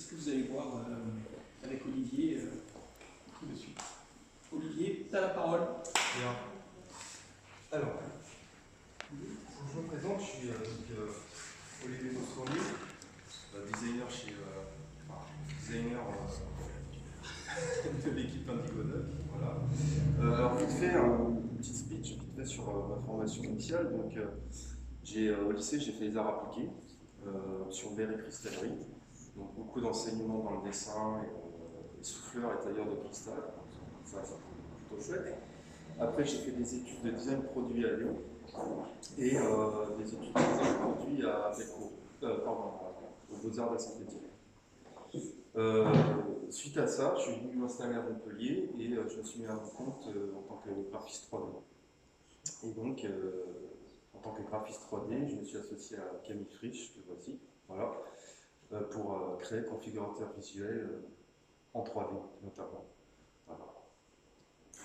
que vous allez voir avec Olivier tout de suite. Olivier, tu as la parole. Bien. Alors, je me présente, je suis Olivier Boscornier, designer chez de l'équipe Indigo 9. Voilà. Alors, vite fait, un petit speech vite fait sur ma formation initiale. Donc, au lycée, j'ai fait les arts appliqués sur verre et cristallerie. Donc, beaucoup d'enseignements dans le dessin, et souffleur et tailleur de cristal. Ça c'est plutôt chouette. Après, j'ai fait des études de design produit à Lyon et des études de design produit à Belcourt, aux Beaux-Arts de la Saint-Étienne. Suite à ça, je suis venu m'installer à Montpellier et je me suis mis à mon compte en tant que graphiste 3D. Et donc, en tant que graphiste 3D, je me suis associé à Camille Frisch, que voici, voilà, pour créer configurateur visuel en 3D notamment. Voilà.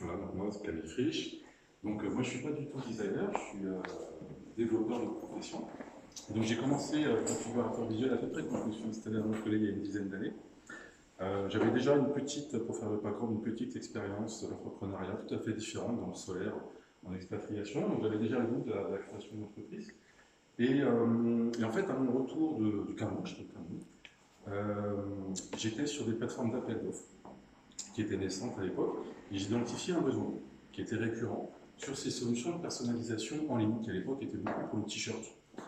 Voilà, donc moi c'est Camille Frisch. Donc moi je ne suis pas du tout designer, je suis développeur de profession. Et donc j'ai commencé configurateur visuel à peu près quand je me suis installé à Montpellier il y a une dizaine d'années. J'avais déjà une petite, pour faire le background, une petite expérience d'entrepreneuriat tout à fait différente dans le solaire, en expatriation. Donc j'avais déjà le goût de la création d'entreprise. Et en fait, à mon retour du Cameroun, j'étais sur des plateformes d'appel d'offres qui étaient naissantes à l'époque, et j'identifiais un besoin qui était récurrent sur ces solutions de personnalisation en ligne, qui à l'époque étaient beaucoup pour le t-shirt.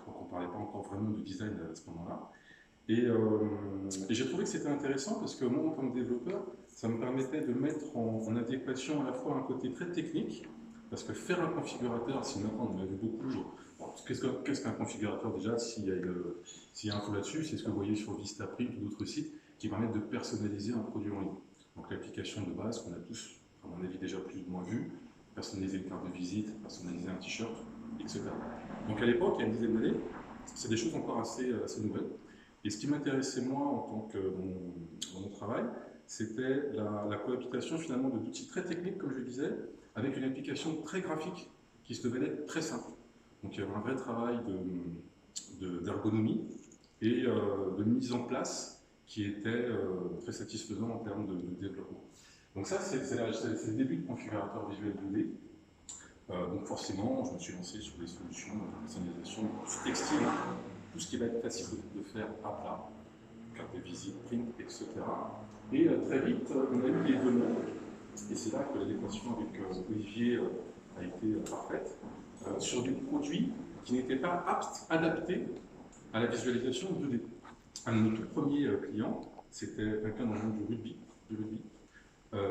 Donc on ne parlait pas encore vraiment de design à ce moment-là. Et j'ai trouvé que c'était intéressant parce que moi, en tant que développeur, ça me permettait de mettre en adéquation à la fois un côté très technique, parce que faire un configurateur, si maintenant on en a vu beaucoup, qu'est-ce qu'un configurateur déjà, s'il y a un peu là-dessus, c'est ce que vous voyez sur Vistaprint ou d'autres sites qui permettent de personnaliser un produit en ligne. Donc l'application de base qu'on a tous, à mon avis, déjà plus ou moins vu, personnaliser une carte de visite, personnaliser un t-shirt, etc. Donc à l'époque, il y a une dizaine d'années, c'est des choses encore assez nouvelles. Et ce qui m'intéressait moi en tant que dans mon travail, c'était la cohabitation finalement d'outils très techniques, comme je le disais, avec une application très graphique qui se devait être très simple. Donc il y avait un vrai travail d'ergonomie et de mise en place qui était très satisfaisant en termes de développement. Donc ça, c'est le début de configurateur visuel 2D. Donc forcément, je me suis lancé sur des solutions de personnalisation textile, tout ce qui va être facile de faire à plat, carte de visite, print, etc. Et très vite, on a eu les deux mondes, et c'est là que l'adéquation avec Olivier a été parfaite, sur des produits qui n'étaient pas adaptés à la visualisation 2D. Un de nos tout premiers clients, c'était quelqu'un dans le monde du rugby.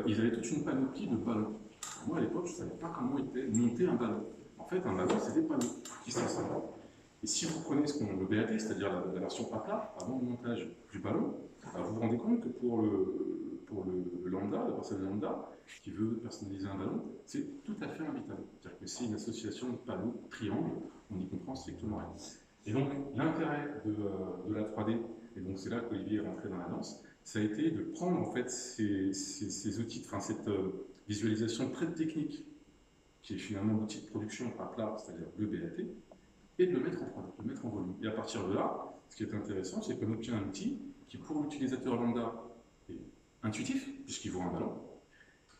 Ils avaient toute une panoplie de ballons. Moi, à l'époque, je ne savais pas comment était monté un ballon. En fait, un ballon, c'est des panneaux qui s'installent. Et si vous prenez le BAT, c'est-à-dire la version à plat, avant le montage du ballon, vous vous rendez compte que pour le lambda, la personne lambda, qui veut personnaliser un ballon, c'est tout à fait imbitable. C'est-à-dire que c'est une association de panneaux, triangles, on n'y comprend strictement rien. Et donc, l'intérêt de la 3D, et donc c'est là qu'Olivier est rentré dans la danse, ça a été de prendre en fait ces outils, enfin cette visualisation très technique, qui est finalement l'outil de production à plat, c'est-à-dire le BAT, et de le mettre en 3D, de le mettre en volume. Et à partir de là, ce qui est intéressant, c'est qu'on obtient un outil qui, pour l'utilisateur lambda, est intuitif, puisqu'il voit un ballon,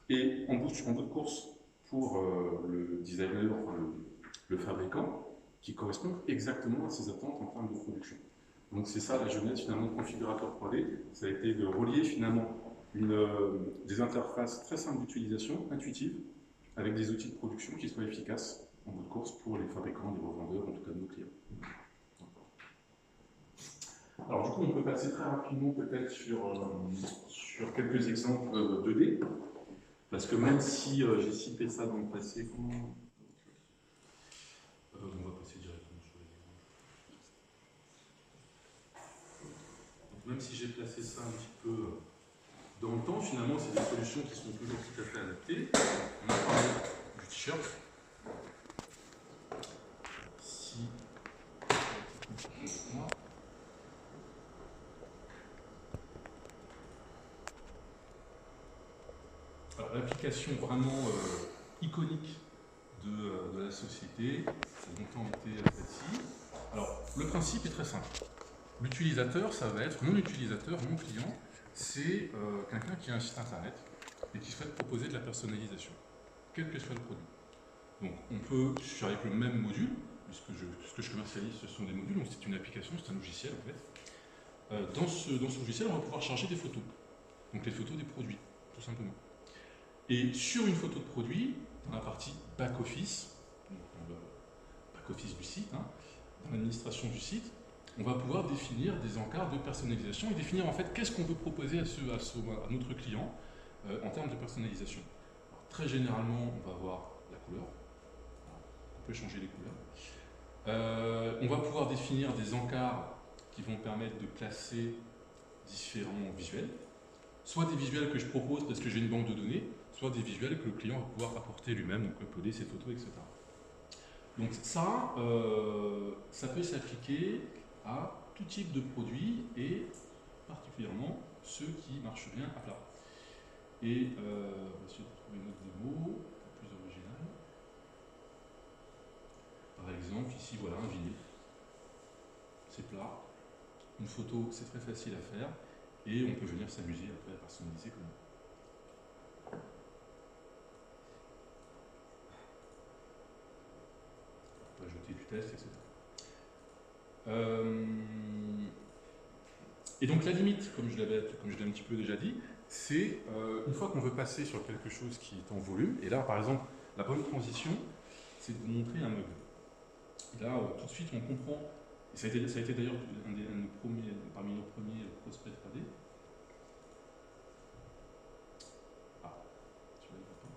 et en bout de course, pour le designer, enfin le fabricant, qui correspond exactement à ses attentes en termes de production. Donc c'est ça la genèse finalement de configurateur 3D, ça a été de relier finalement des interfaces très simples d'utilisation, intuitives, avec des outils de production qui soient efficaces en bout de course pour les fabricants, les revendeurs, en tout cas nos clients. Alors du coup, on peut passer très rapidement peut-être sur quelques exemples 2D, parce que même si j'ai cité ça dans le passé, on va passer directement sur les exemples. Donc même si j'ai placé ça un petit peu dans le temps, finalement, c'est des solutions qui sont toujours tout à fait adaptées. On a parlé du t-shirt. L'application vraiment iconique de la société, ça a longtemps été celle-ci. Alors, le principe est très simple. L'utilisateur, ça va être mon utilisateur, mon client, c'est quelqu'un qui a un site internet et qui souhaite proposer de la personnalisation, quel que soit le produit. Donc on peut, je suis avec le même module, puisque ce que je commercialise, ce sont des modules, donc c'est une application, c'est un logiciel en fait. Dans ce logiciel, on va pouvoir charger des photos, donc les photos des produits, tout simplement. Et sur une photo de produit, dans la partie back-office, donc dans le back-office du site, hein, dans l'administration du site, on va pouvoir définir des encarts de personnalisation et définir en fait qu'est-ce qu'on veut proposer à notre client en termes de personnalisation. Alors, très généralement, on va avoir la couleur. On peut changer les couleurs. On va pouvoir définir des encarts qui vont permettre de classer différents visuels. Soit des visuels que je propose parce que j'ai une banque de données, soit des visuels que le client va pouvoir apporter lui-même, donc uploader ses photos, etc. Donc ça peut s'appliquer à tout type de produits et particulièrement ceux qui marchent bien à plat. Et on va essayer de trouver une autre démo, un peu plus originale. Par exemple, ici, voilà un vinyle. C'est plat. Une photo, c'est très facile à faire. Et on peut venir s'amuser après à personnaliser comme ça. On peut ajouter du texte, etc. Et donc la limite, comme je l'ai un petit peu déjà dit, c'est une fois qu'on veut passer sur quelque chose qui est en volume, et là par exemple, la bonne transition, c'est de vous montrer un meuble. Et là, tout de suite, on comprend, et ça a été d'ailleurs parmi nos premiers prospects 3D. Ah, tu vois, il va pas.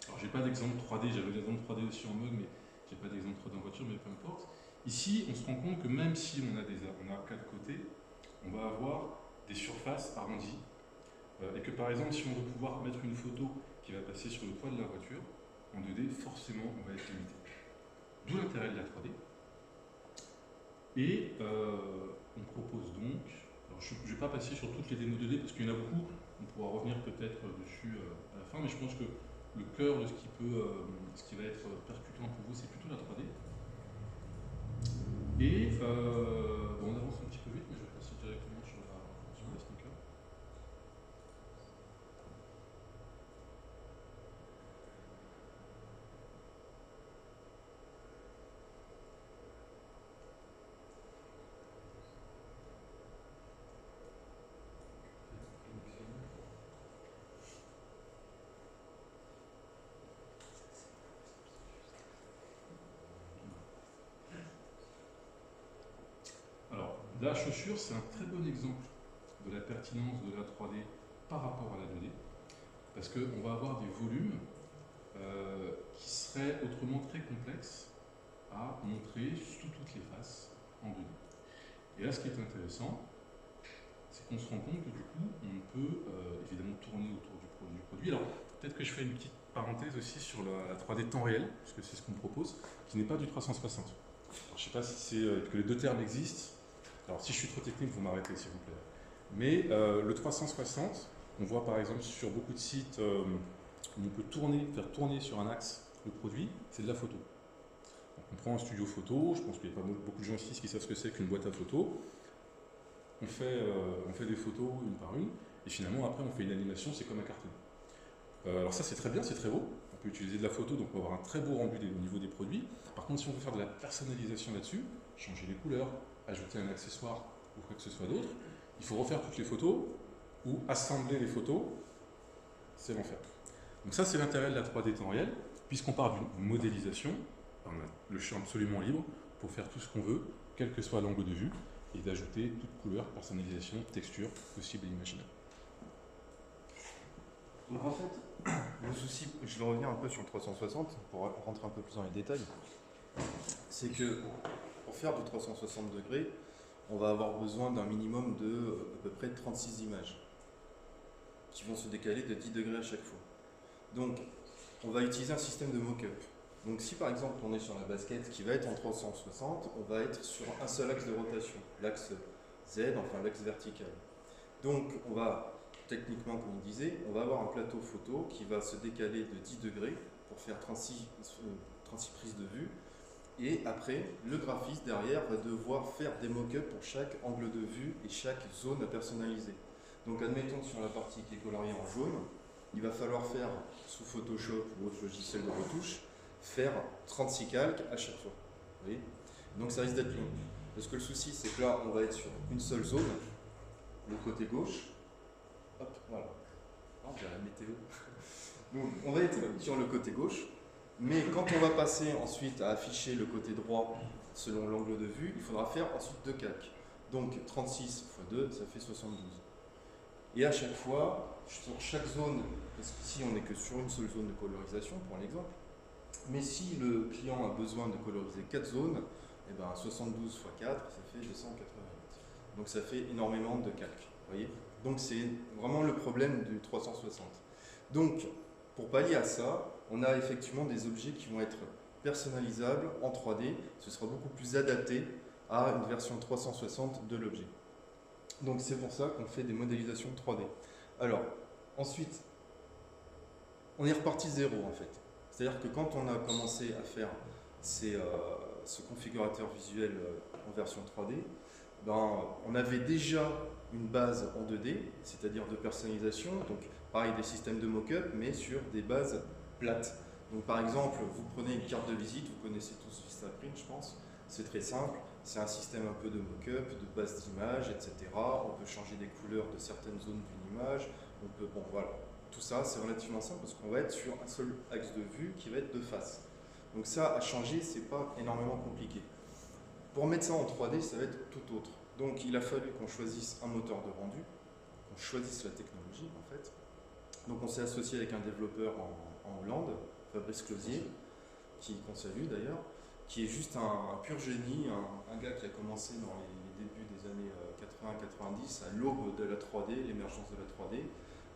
Alors, j'ai pas d'exemple 3D, j'avais des exemples 3D aussi en mode, mais j'ai pas d'exemple 3D en voiture, mais peu importe. Ici, on se rend compte que même si on a quatre côtés, on va avoir des surfaces arrondies. Et que par exemple, si on veut pouvoir mettre une photo qui va passer sur le toit de la voiture, en 2D, forcément, on va être limité. D'où l'intérêt de la 3D. Et on propose donc, alors je ne vais pas passer sur toutes les démos 2D parce qu'il y en a beaucoup, on pourra revenir peut-être dessus à la fin, mais je pense que le cœur de ce qui va être percutant pour vous, c'est plutôt la 3D. Et bon, on avance un petit peu vite, mais je vais passer directement sur la sneaker. Alors, la chaussure, c'est un très bon exemple de la pertinence de la 3D par rapport à la 2D, parce qu'on va avoir des volumes qui seraient autrement très complexes à montrer sous toutes les faces en 2D. Et là, ce qui est intéressant, c'est qu'on se rend compte que du coup, on peut évidemment tourner autour du produit. Alors, peut-être que je fais une petite parenthèse aussi sur la 3D temps réel, puisque c'est ce qu'on propose, qui n'est pas du 360. Alors, je ne sais pas si c'est que les deux termes existent. Alors, si je suis trop technique, vous m'arrêtez, s'il vous plaît. Mais le 360, on voit par exemple sur beaucoup de sites où on peut faire tourner sur un axe le produit, c'est de la photo. Donc, on prend un studio photo, je pense qu'il n'y a pas beaucoup de gens ici qui savent ce que c'est qu'une boîte à photos. On fait des photos une par une, et finalement après on fait une animation, c'est comme un carton. Alors ça c'est très bien, c'est très beau, on peut utiliser de la photo, donc on va avoir un très beau rendu au niveau des produits. Par contre si on veut faire de la personnalisation là-dessus, changer les couleurs, ajouter un accessoire ou quoi que ce soit d'autre, il faut refaire toutes les photos, ou assembler les photos, c'est l'enfer. Donc ça c'est l'intérêt de la 3D temps réel, puisqu'on part d'une modélisation, on a le champ absolument libre pour faire tout ce qu'on veut, quel que soit l'angle de vue, et d'ajouter toute couleur, personnalisation, texture possible et imaginable. Donc en fait, le souci, je vais revenir un peu sur le 360 pour rentrer un peu plus dans les détails, c'est que pour faire du 360 degrés, on va avoir besoin d'un minimum de à peu près 36 images qui vont se décaler de 10 degrés à chaque fois. Donc on va utiliser un système de mock-up. Donc si par exemple on est sur la basket qui va être en 360, on va être sur un seul axe de rotation, l'axe Z, enfin l'axe vertical. Donc on va, techniquement comme il disait, on va avoir un plateau photo qui va se décaler de 10 degrés pour faire 36 prises de vue. Et après, le graphiste derrière va devoir faire des mock-ups pour chaque angle de vue et chaque zone à personnaliser. Donc admettons sur la partie qui est coloriée en jaune, il va falloir faire, sous Photoshop ou autre logiciel de retouche, faire 36 calques à chaque fois. Vous voyez, donc ça risque d'être long. Parce que le souci, c'est que là, on va être sur une seule zone, le côté gauche. Hop, voilà. On dirait la météo. Donc on va être sur le côté gauche. Mais quand on va passer ensuite à afficher le côté droit selon l'angle de vue, il faudra faire ensuite 2 calques. Donc 36 x 2, ça fait 72. Et à chaque fois, sur chaque zone, parce qu'ici on n'est que sur une seule zone de colorisation pour l'exemple, mais si le client a besoin de coloriser 4 zones, et ben 72 x 4, ça fait 288. Donc ça fait énormément de calques. Voyez, donc c'est vraiment le problème du 360. Donc pour pallier à ça, on a effectivement des objets qui vont être personnalisables en 3D. Ce sera beaucoup plus adapté à une version 360 de l'objet. Donc c'est pour ça qu'on fait des modélisations 3D. Alors, ensuite, on est reparti de zéro en fait. C'est-à-dire que quand on a commencé à faire ce configurateur visuel en version 3D, ben, on avait déjà une base en 2D, c'est-à-dire de personnalisation, donc pareil des systèmes de mock-up, mais sur des bases plates. Donc par exemple, vous prenez une carte de visite, vous connaissez tous Vistaprint, je pense, c'est très simple, c'est un système un peu de mock-up, de base d'image, etc. On peut changer des couleurs de certaines zones d'une image, on peut, bon voilà, tout ça c'est relativement simple parce qu'on va être sur un seul axe de vue qui va être de face. Donc ça, à changer, c'est pas énormément compliqué. Pour mettre ça en 3D, ça va être tout autre. Donc il a fallu qu'on choisisse un moteur de rendu, qu'on choisisse la technologie en fait. Donc on s'est associé avec un développeur en Hollande, Fabrice Closier, qu'on salue d'ailleurs, qui est juste un pur génie, un gars qui a commencé dans les débuts des années 80-90, à l'aube de la 3D, l'émergence de la 3D,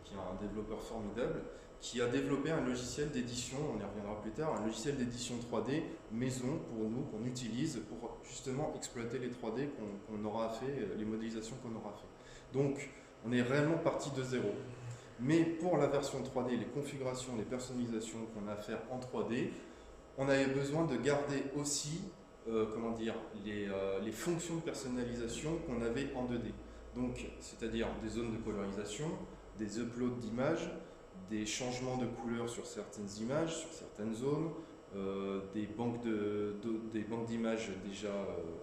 qui est un développeur formidable, qui a développé un logiciel d'édition, on y reviendra plus tard, un logiciel d'édition 3D maison pour nous, qu'on utilise pour justement exploiter les 3D qu'on aura fait, les modélisations qu'on aura fait. Donc on est réellement parti de zéro. Mais pour la version 3D, les configurations, les personnalisations qu'on a à faire en 3D, on avait besoin de garder aussi les fonctions de personnalisation qu'on avait en 2D. Donc, c'est-à-dire des zones de colorisation, des uploads d'images, des changements de couleurs sur certaines images, sur certaines zones, des banques d'images déjà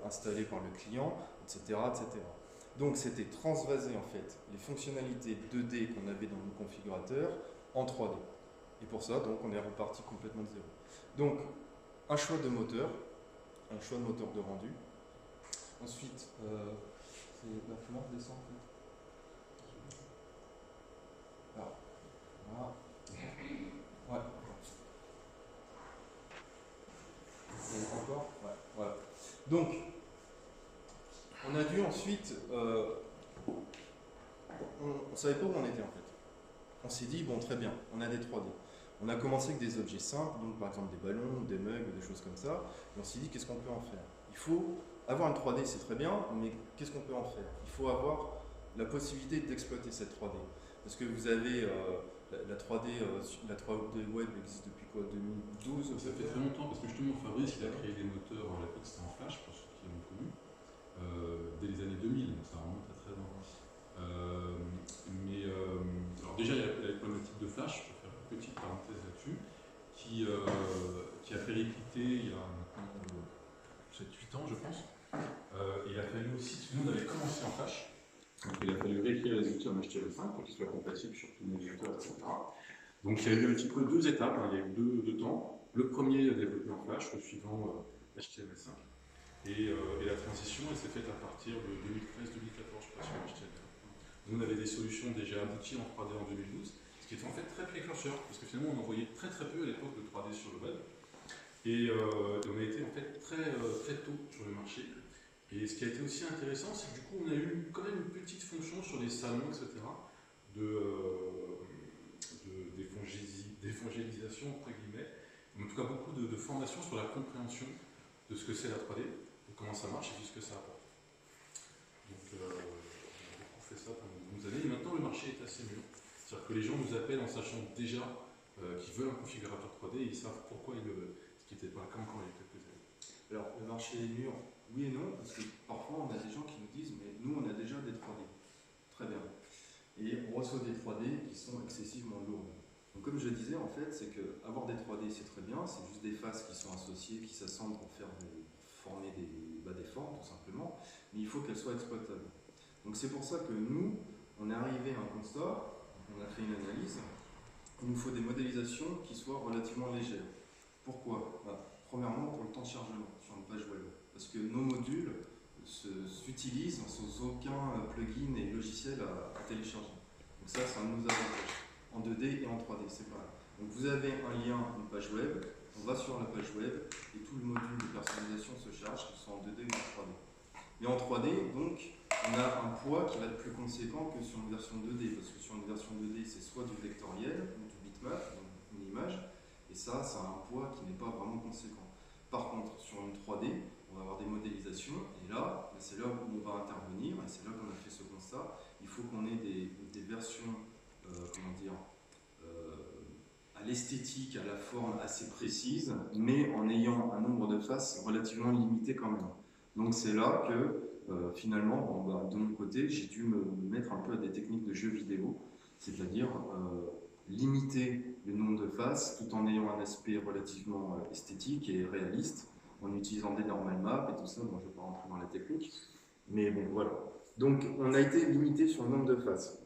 installées par le client, etc., etc. Donc c'était transvaser en fait les fonctionnalités 2D qu'on avait dans nos configurateurs en 3D. Et pour ça, donc, on est reparti complètement de zéro. Donc, un choix de moteur de rendu. Ensuite, c'est la fleur descend en fait. Alors, voilà. Ouais. Et encore. Ouais. Voilà. Donc, on a dû ensuite. On ne savait pas où on était en fait. On s'est dit, bon, très bien, on a des 3D. On a commencé avec des objets simples, donc par exemple des ballons, des mugs, des choses comme ça. Et on s'est dit, qu'est-ce qu'on peut en faire? Il faut avoir une 3D, c'est très bien, mais qu'est-ce qu'on peut en faire? Il faut avoir la possibilité d'exploiter cette 3D. Parce que vous avez la 3D web existe depuis quoi? 2012? Ça fait très longtemps, parce que justement Fabrice il a créé des moteurs, à l'époque c'était en Flash, pour ceux qui l'ont connu, dès les années 2000, donc ça remonte à très longtemps. Alors déjà il y a la problématique de Flash, je vais faire une petite parenthèse là-dessus, qui a périclité il y a maintenant 7-8 ans je pense. Il a fallu aussi, parce que nous on avait commencé en Flash, donc il a fallu réécrire les outils en HTML5 pour qu'ils soient compatibles sur tous nos éditeurs, etc. Donc il y a eu un petit peu deux étapes, il y a eu deux temps. Le premier développé en Flash, le suivant HTML5. Et la transition, elle s'est faite à partir de 2013-2014, je crois, sur HTML. Nous, on avait des solutions déjà abouties en 3D en 2012, ce qui était en fait très précurseur, parce que finalement, on en voyait très peu à l'époque de 3D sur le web. Et on a été en fait très tôt sur le marché. Et ce qui a été aussi intéressant, c'est que du coup, on a eu quand même une petite fonction sur les salons, etc., d'évangélisation, entre guillemets, en tout cas beaucoup de formations sur la compréhension de ce que c'est la 3D, de comment ça marche et de ce que ça apporte. Donc on a beaucoup fait ça pendant de longues années, et maintenant le marché est assez mûr. C'est-à-dire que les gens nous appellent en sachant déjà qu'ils veulent un configurateur 3D et ils savent pourquoi ils le veulent, ce qui n'était pas le cas encore il y a quelques années. Alors, le marché est mûr, oui et non, parce que parfois on a des gens qui nous disent mais nous on a déjà des 3D. Très bien. Et on reçoit des 3D qui sont excessivement lourdes. Donc comme je le disais, en fait, c'est que avoir des 3D c'est très bien, c'est juste des faces qui sont associées, qui s'assemblent pour former des formes tout simplement, mais il faut qu'elles soient exploitables. Donc c'est pour ça que nous, on est arrivé à un constat, on a fait une analyse, il nous faut des modélisations qui soient relativement légères. Pourquoi? Premièrement, pour le temps de chargement sur une page web. Parce que nos modules s'utilisent sans aucun plugin et logiciel à télécharger. Donc ça nous avantage. En 2D et en 3D, c'est pareil. Donc vous avez un lien, une page web, on va sur la page web et tout le module de personnalisation se charge, que ce soit en 2D ou en 3D. Et en 3D, donc, on a un poids qui va être plus conséquent que sur une version 2D, parce que sur une version 2D, c'est soit du vectoriel, ou du bitmap, donc une image, et ça a un poids qui n'est pas vraiment conséquent. Par contre, sur une 3D, on va avoir des modélisations, et là, c'est là où on va intervenir, et c'est là qu'on a fait ce constat. Il faut qu'on ait des versions, à l'esthétique, à la forme assez précise, mais en ayant un nombre de faces relativement limité quand même. Donc c'est là que, finalement, de mon côté, j'ai dû me mettre un peu à des techniques de jeux vidéo, c'est-à-dire limiter le nombre de faces tout en ayant un aspect relativement esthétique et réaliste, en utilisant des normal maps et tout ça. Bon, je ne vais pas rentrer dans la technique, mais bon, voilà. Donc, on a été limité sur le nombre de faces.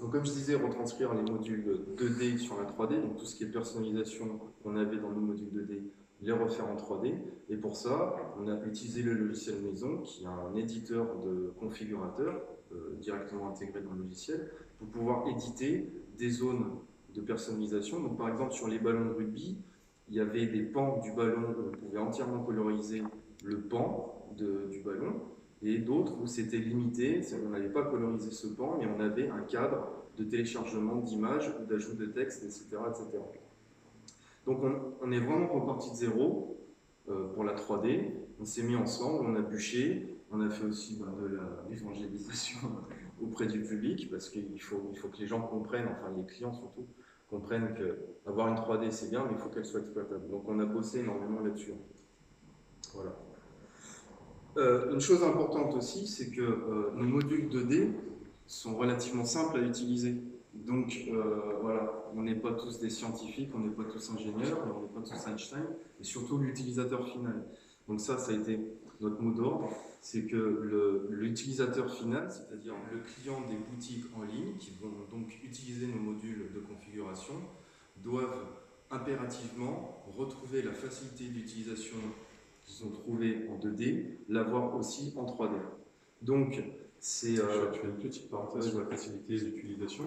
Donc, comme je disais, retranscrire les modules 2D sur la 3D, donc tout ce qui est personnalisation qu'on avait dans nos modules 2D, les refaire en 3D. Et pour ça, on a utilisé le logiciel Maison, qui est un éditeur de configurateurs directement intégré dans le logiciel, pour pouvoir éditer des zones de personnalisation. Donc, par exemple, sur les ballons de rugby, il y avait des pans du ballon où on pouvait entièrement coloriser le pan du ballon, et d'autres où c'était limité, on n'avait pas colorisé ce pan, mais on avait un cadre de téléchargement d'images ou d'ajout de texte, etc., etc. Donc on est vraiment reparti de zéro pour la 3D, on s'est mis ensemble, on a bûché, on a fait aussi de l'évangélisation auprès du public, parce qu'il faut que les gens comprennent, enfin les clients surtout, comprennent qu'avoir une 3D c'est bien, mais il faut qu'elle soit exploitable. Donc on a bossé énormément là-dessus. Voilà. Une chose importante aussi, c'est que nos modules 2D sont relativement simples à utiliser. Donc voilà, on n'est pas tous des scientifiques, on n'est pas tous ingénieurs, on n'est pas tous Einstein, et surtout l'utilisateur final. Donc ça a été notre mot d'ordre, c'est que l'utilisateur final, c'est-à-dire le client des boutiques en ligne, qui vont donc utiliser nos modules de configuration, doivent impérativement retrouver la facilité d'utilisation qu'ils ont trouvée en 2D, l'avoir aussi en 3D. Donc, c'est... Je fais une petite parenthèse sur la facilité d'utilisation.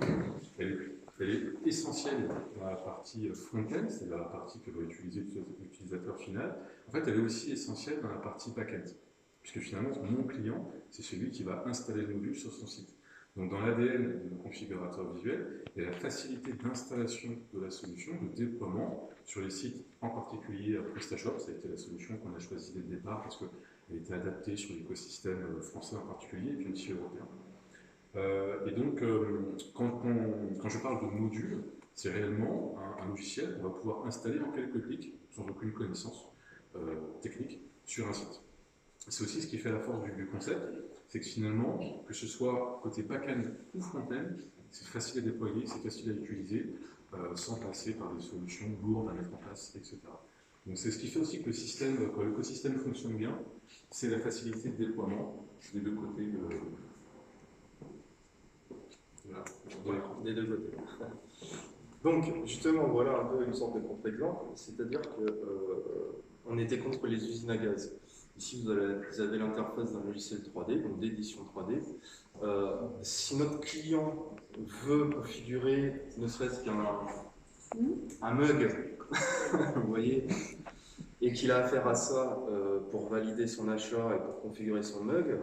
Elle est essentielle dans la partie front-end, c'est-à-dire la partie que va utiliser l'utilisateur final. En fait, elle est aussi essentielle dans la partie back-end, puisque finalement, mon client, c'est celui qui va installer le module sur son site. Donc, dans l'ADN de nos configurateurs visuels, il y a la facilité d'installation de la solution, de déploiement sur les sites, en particulier PrestaShop. Ça a été la solution qu'on a choisie dès le départ parce qu'elle était adaptée sur l'écosystème français en particulier et puis aussi européen. Et donc, quand je parle de module, c'est réellement un logiciel qu'on va pouvoir installer en quelques clics, sans aucune connaissance technique, sur un site. C'est aussi ce qui fait la force du concept, c'est que finalement, que ce soit côté back-end ou front-end, c'est facile à déployer, c'est facile à utiliser, sans passer par des solutions lourdes à mettre en place, etc. Donc c'est ce qui fait aussi que quand l'écosystème fonctionne bien, c'est la facilité de déploiement des deux côtés des deux côtés. Donc, justement, voilà un peu une sorte de contre-exemple, c'est-à-dire qu'on était contre les usines à gaz. Ici, vous avez l'interface d'un logiciel 3D, donc d'édition 3D. Si notre client veut configurer ne serait-ce qu'un mug, vous voyez, et qu'il a affaire à ça pour valider son achat et pour configurer son mug,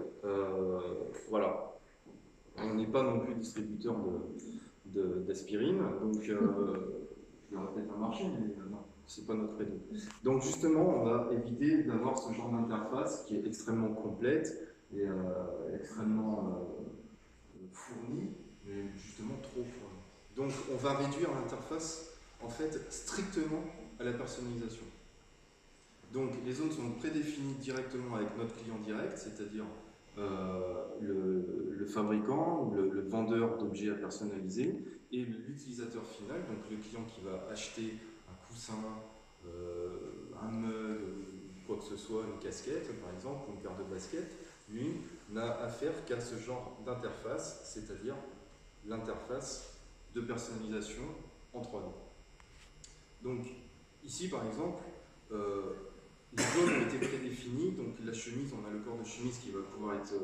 voilà. On n'est pas non plus distributeur d'aspirine, donc je vais peut-être un marché, mais non. c'est pas notre credo. Donc justement, on va éviter d'avoir ce genre d'interface qui est extrêmement complète et extrêmement fournie, mais justement trop fournie. Donc on va réduire l'interface en fait strictement à la personnalisation. Donc les zones sont prédéfinies directement avec notre client direct, c'est-à-dire le fabricant ou le vendeur d'objets à personnaliser et l'utilisateur final, donc le client qui va acheter un coussin, un mug, quoi que ce soit, une casquette par exemple, ou une paire de baskets, lui n'a affaire qu'à ce genre d'interface, c'est-à-dire l'interface de personnalisation en 3D. Donc ici par exemple, les zones ont été prédéfinies, donc la chemise, on a le corps de chemise qui va pouvoir être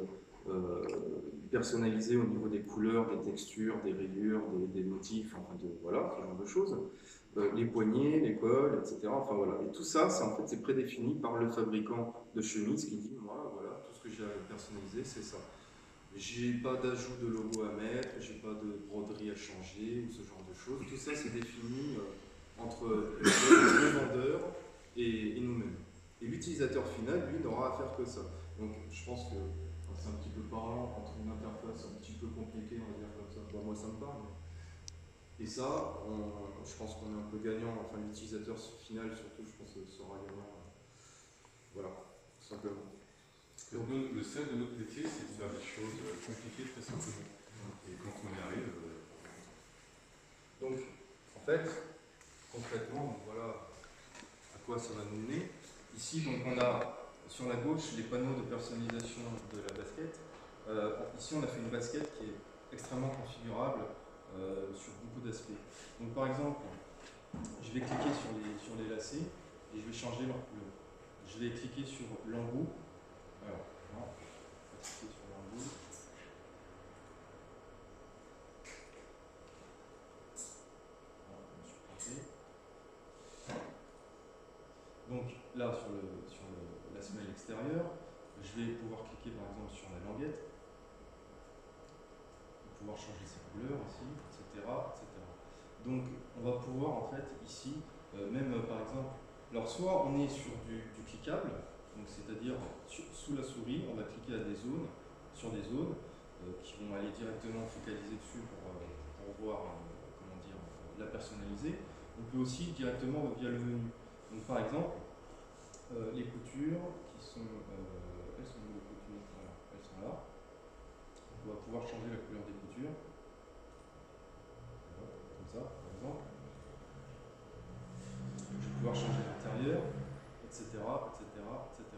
personnalisé au niveau des couleurs, des textures, des rayures, des motifs, enfin voilà, ce genre de choses. Les poignets, les cols, etc. Enfin voilà. Et tout ça, en fait, c'est prédéfini par le fabricant de chemise qui dit, moi, voilà, tout ce que j'ai à personnaliser, c'est ça. J'ai pas d'ajout de logo à mettre, j'ai pas de broderie à changer, ou ce genre de choses. Tout ça, c'est défini entre le vendeur et nous-mêmes. Et l'utilisateur final, lui, n'aura à faire que ça. Donc, je pense que c'est un petit peu parlant entre une interface un petit peu compliquée, on va dire comme ça. Bon, moi, ça me parle. Et ça, je pense qu'on est un peu gagnant. Enfin, l'utilisateur final, surtout, je pense, sera gagnant. Voilà, tout simplement. Donc, le sel de notre métier, c'est de faire des choses compliquées très simplement. Et quand on y arrive. Donc, en fait, concrètement, voilà à quoi ça va nous mener. Ici, donc, on a sur la gauche les panneaux de personnalisation de la basket. Ici, on a fait une basket qui est extrêmement configurable sur beaucoup d'aspects. Donc, par exemple, je vais cliquer sur les lacets et je vais changer leur couleur. Je vais cliquer sur l'embout. Alors, non, on va cliquer sur l'embout. Donc là, sur la semelle extérieure, je vais pouvoir cliquer par exemple sur la languette, pouvoir changer sa couleur aussi, etc., etc. Donc on va pouvoir en fait ici, même par exemple, alors soit on est sur du cliquable, donc c'est-à-dire sous la souris, on va cliquer à des zones, sur des zones qui vont aller directement focaliser dessus pour voir, comment dire, la personnaliser. On peut aussi directement via le menu. Donc par exemple, les coutures qui sont, elles sont où les coutures? Voilà, elles sont là. On va pouvoir changer la couleur des coutures. Voilà, comme ça, par exemple. Je vais pouvoir changer l'intérieur, etc., etc., etc.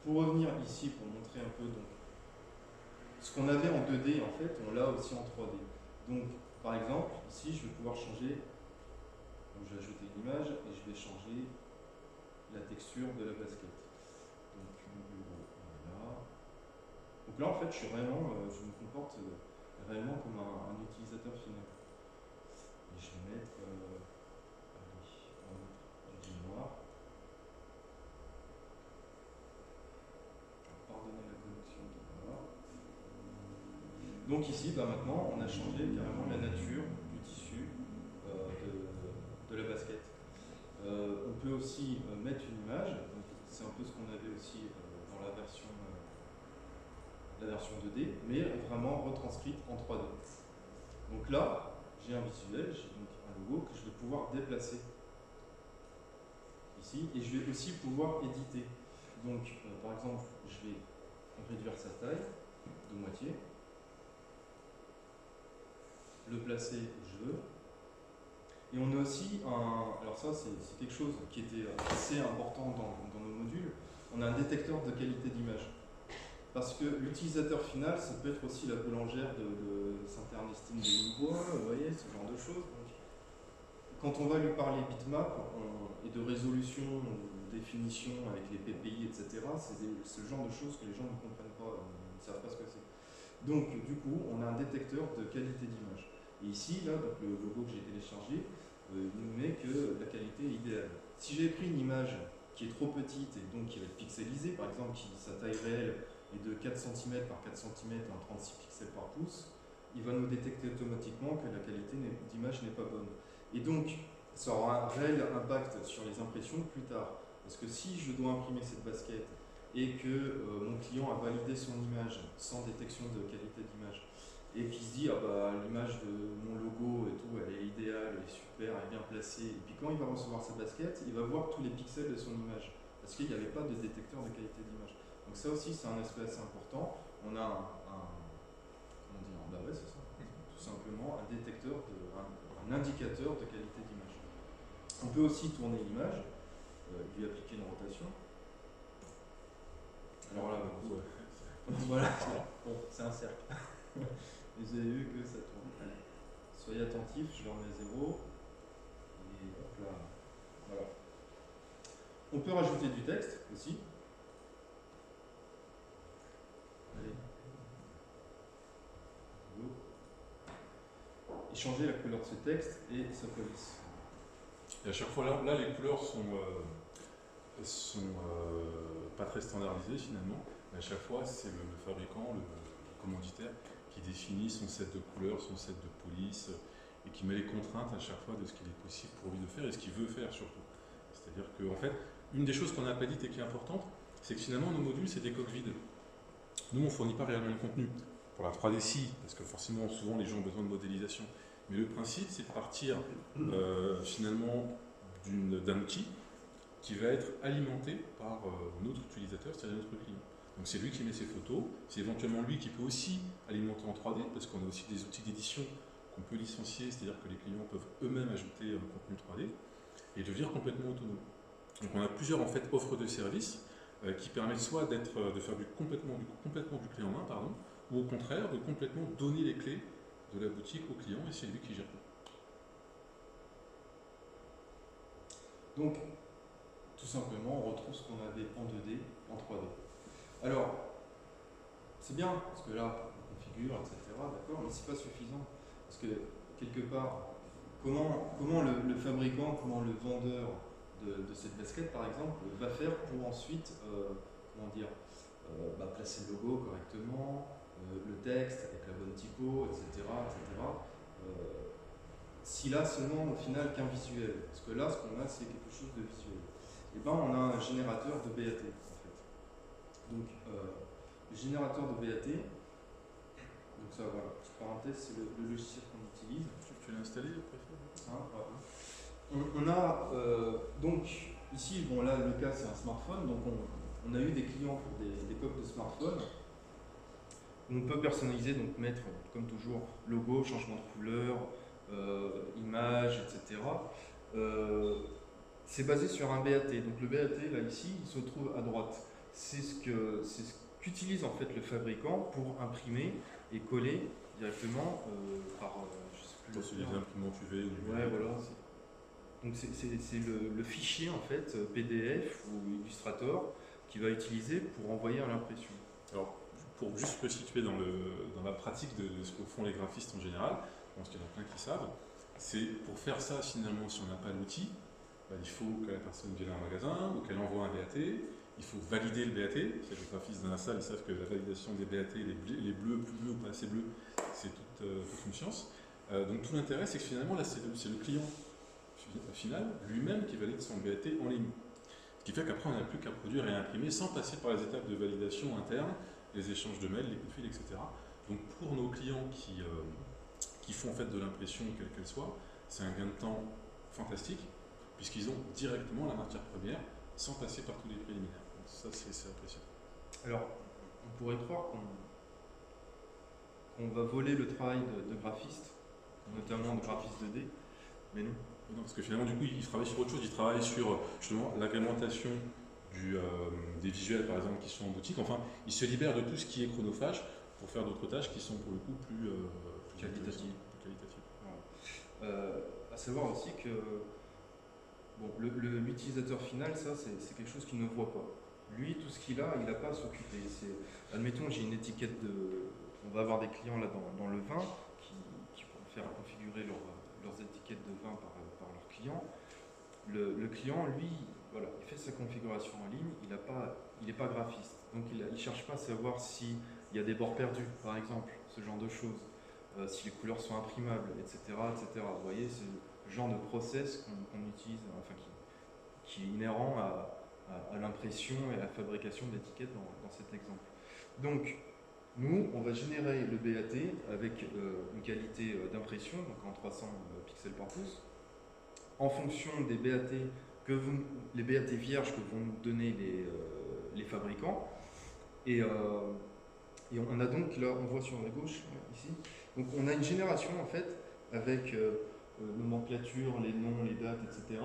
Pour revenir ici, pour montrer un peu donc, ce qu'on avait en 2D, en fait, on l'a aussi en 3D. Donc, par exemple, ici, je vais pouvoir changer. Donc, je vais ajouter une image et je vais changer la texture de la basket. Donc, mon bureau, voilà. Donc là, en fait, je me comporte réellement comme un utilisateur final. Et je vais mettre du gris noir. Pardonnez la connexion. Voilà. Donc ici, maintenant, on a changé carrément la nature du tissu de la basket. On peut aussi mettre une image. C'est un peu ce qu'on avait aussi dans la version 2D, mais vraiment retranscrite en 3D. Donc là, j'ai un visuel, j'ai donc un logo que je vais pouvoir déplacer ici, et je vais aussi pouvoir éditer. Donc, par exemple, je vais réduire sa taille de moitié, le placer où je veux. Et on a aussi alors ça c'est quelque chose qui était assez important dans nos modules, on a un détecteur de qualité d'image. Parce que l'utilisateur final, ça peut être aussi la boulangère de Saint-Ernestine de Limbois, vous voyez, ce genre de choses. Donc, quand on va lui parler bitmap et de résolution, de définition avec les PPI, etc., c'est ce genre de choses que les gens ne comprennent pas, ils ne savent pas ce que c'est. Donc, du coup, on a un détecteur de qualité d'image. Et ici, là, donc, le logo que j'ai téléchargé, il nous met que la qualité est idéale. Si j'ai pris une image qui est trop petite et donc qui va être pixelisée, par exemple, sa taille réelle est de 4 cm par 4 cm, 36 pixels par pouce, il va nous détecter automatiquement que la qualité d'image n'est pas bonne. Et donc, ça aura un réel impact sur les impressions plus tard. Parce que si je dois imprimer cette basket et que mon client a validé son image sans détection de qualité d'image, et qui se dit ah bah l'image de mon logo et tout, elle est idéale, elle est super, elle est bien placée, et puis quand il va recevoir sa basket, il va voir tous les pixels de son image, parce qu'il n'y avait pas de détecteur de qualité d'image. Donc ça aussi c'est un aspect assez important. On a comment dire, bah ouais c'est ça, tout simplement un détecteur, un indicateur de qualité d'image. On peut aussi tourner l'image, lui appliquer une rotation. Alors là, voilà, bon, c'est un cercle. Vous avez vu que ça tourne. Allez. Soyez attentifs, je le remets à 0. Et hop là. Voilà. On peut rajouter du texte aussi. Allez. Go. Et changer la couleur de ce texte et sa police. Et à chaque fois, là les couleurs sont pas très standardisées finalement. Mais à chaque fois, c'est le fabricant, le commanditaire, qui définit son set de couleurs, son set de police, et qui met les contraintes à chaque fois de ce qu'il est possible pour lui de faire et ce qu'il veut faire surtout. C'est-à-dire qu'en fait, une des choses qu'on n'a pas dites et qui est importante, c'est que finalement nos modules, c'est des coques vides. Nous, on ne fournit pas réellement le contenu. Pour la 3D, si, parce que forcément, souvent, les gens ont besoin de modélisation. Mais le principe, c'est de partir finalement d'un outil qui va être alimenté par notre utilisateur, c'est-à-dire notre client. Donc c'est lui qui met ses photos, c'est éventuellement lui qui peut aussi alimenter en 3D, parce qu'on a aussi des outils d'édition qu'on peut licencier, c'est-à-dire que les clients peuvent eux-mêmes ajouter un contenu 3D, et devenir complètement autonome. Donc on a plusieurs en fait offres de services qui permettent soit de faire complètement du clé en main, pardon, ou au contraire de complètement donner les clés de la boutique au client, et c'est lui qui gère tout. Donc, tout simplement, on retrouve ce qu'on avait en 2D, en 3D. Alors, c'est bien, parce que là, on configure, etc., d'accord, mais c'est pas suffisant. Parce que, quelque part, comment le fabricant, comment le vendeur de cette basket, par exemple, va faire pour ensuite, placer le logo correctement, le texte avec la bonne typo, etc., etc. S'il a seulement, au final, qu'un visuel. Parce que là, ce qu'on a, c'est quelque chose de visuel. Et ben, on a un générateur de BAT, en fait. Donc, le générateur de BAT, donc ça, voilà, petite parenthèse, c'est le logiciel qu'on utilise. Tu l'as installé, le préfet ? On a, donc, ici, bon, là, le cas, c'est un smartphone, donc on a eu des clients pour des coques de smartphone. On peut personnaliser, donc mettre, comme toujours, logo, changement de couleur, image, etc. C'est basé sur un BAT. Donc le BAT, là, ici, il se trouve à droite. C'est ce qu'utilise en fait le fabricant pour imprimer et coller directement par, je sais plus. C'est les imprimantes UV ou ouais, voilà. Donc c'est le fichier en fait PDF ou Illustrator qui va utiliser pour envoyer à l'impression. Alors, pour juste me situer dans la pratique de ce que font les graphistes en général, je pense qu'il y en a plein qui savent, c'est pour faire ça finalement si on n'a pas l'outil, il faut que la personne vienne à un magasin ou qu'elle envoie un BAT, il faut valider le BAT, c'est les graphistes dans la salle, ils savent que la validation des BAT, les bleus, plus bleus ou pas assez bleus, c'est toute une science. Donc tout l'intérêt c'est que finalement là c'est le client final lui-même qui valide son BAT en ligne. Ce qui fait qu'après on n'a plus qu'à produire et imprimer sans passer par les étapes de validation interne, les échanges de mails, les coups de fil, etc. Donc pour nos clients qui font en fait de l'impression quelle qu'elle soit, c'est un gain de temps fantastique puisqu'ils ont directement la matière première sans passer par tous les préliminaires. Donc ça c'est appréciable. Alors on pourrait croire qu'on va voler le travail de graphiste, notamment de graphiste 2D, mais non. Non, parce que finalement du coup il travaille sur autre chose, il travaille sur justement l'agrémentation des visuels par exemple qui sont en boutique, enfin il se libère de tout ce qui est chronophage pour faire d'autres tâches qui sont pour le coup plus qualitatives. À savoir aussi que bon, l'utilisateur final, ça c'est quelque chose qu'il ne voit pas. Lui, tout ce qu'il a, il n'a pas à s'occuper. Admettons, j'ai une étiquette on va avoir des clients là dans le vin qui vont faire configurer leurs étiquettes de vin par leurs clients. Le client, lui, voilà, il fait sa configuration en ligne, il n'est pas graphiste. Donc il ne cherche pas à savoir s'il y a des bords perdus, par exemple, ce genre de choses, si les couleurs sont imprimables, etc. etc. Vous voyez, c'est le genre de process qu'on utilise, enfin qui est inhérent à l'impression et à la fabrication d'étiquettes dans cet exemple. Donc, nous, on va générer le BAT avec une qualité d'impression, donc en 300 pixels par pouce, en fonction des BAT les BAT vierges que vont nous donner les fabricants. Et on a donc, là, on voit sur la gauche, ici, donc on a une génération en fait avec nomenclature, les noms, les dates, etc.,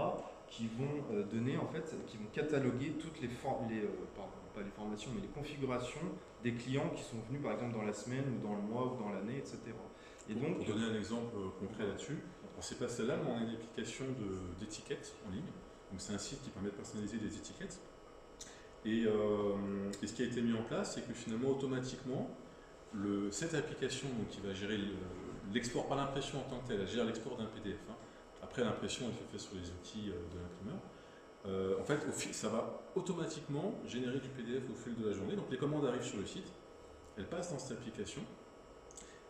qui vont donner en fait, qui vont cataloguer toutes pardon, pas les formations, mais les configurations des clients qui sont venus par exemple dans la semaine ou dans le mois ou dans l'année, etc. Et donc, pour donner un exemple concret là-dessus, c'est pas celle-là, mais on a une application d'étiquettes en ligne. Donc c'est un site qui permet de personnaliser des étiquettes. Et ce qui a été mis en place, c'est que finalement, automatiquement, cette application donc, qui va gérer l'export, pas l'impression en tant que telle, elle gère l'export d'un PDF. Hein. Après, l'impression, elle se fait sur les outils de l'imprimeur. En fait, ça va automatiquement générer du PDF au fil de la journée. Donc les commandes arrivent sur le site, elles passent dans cette application,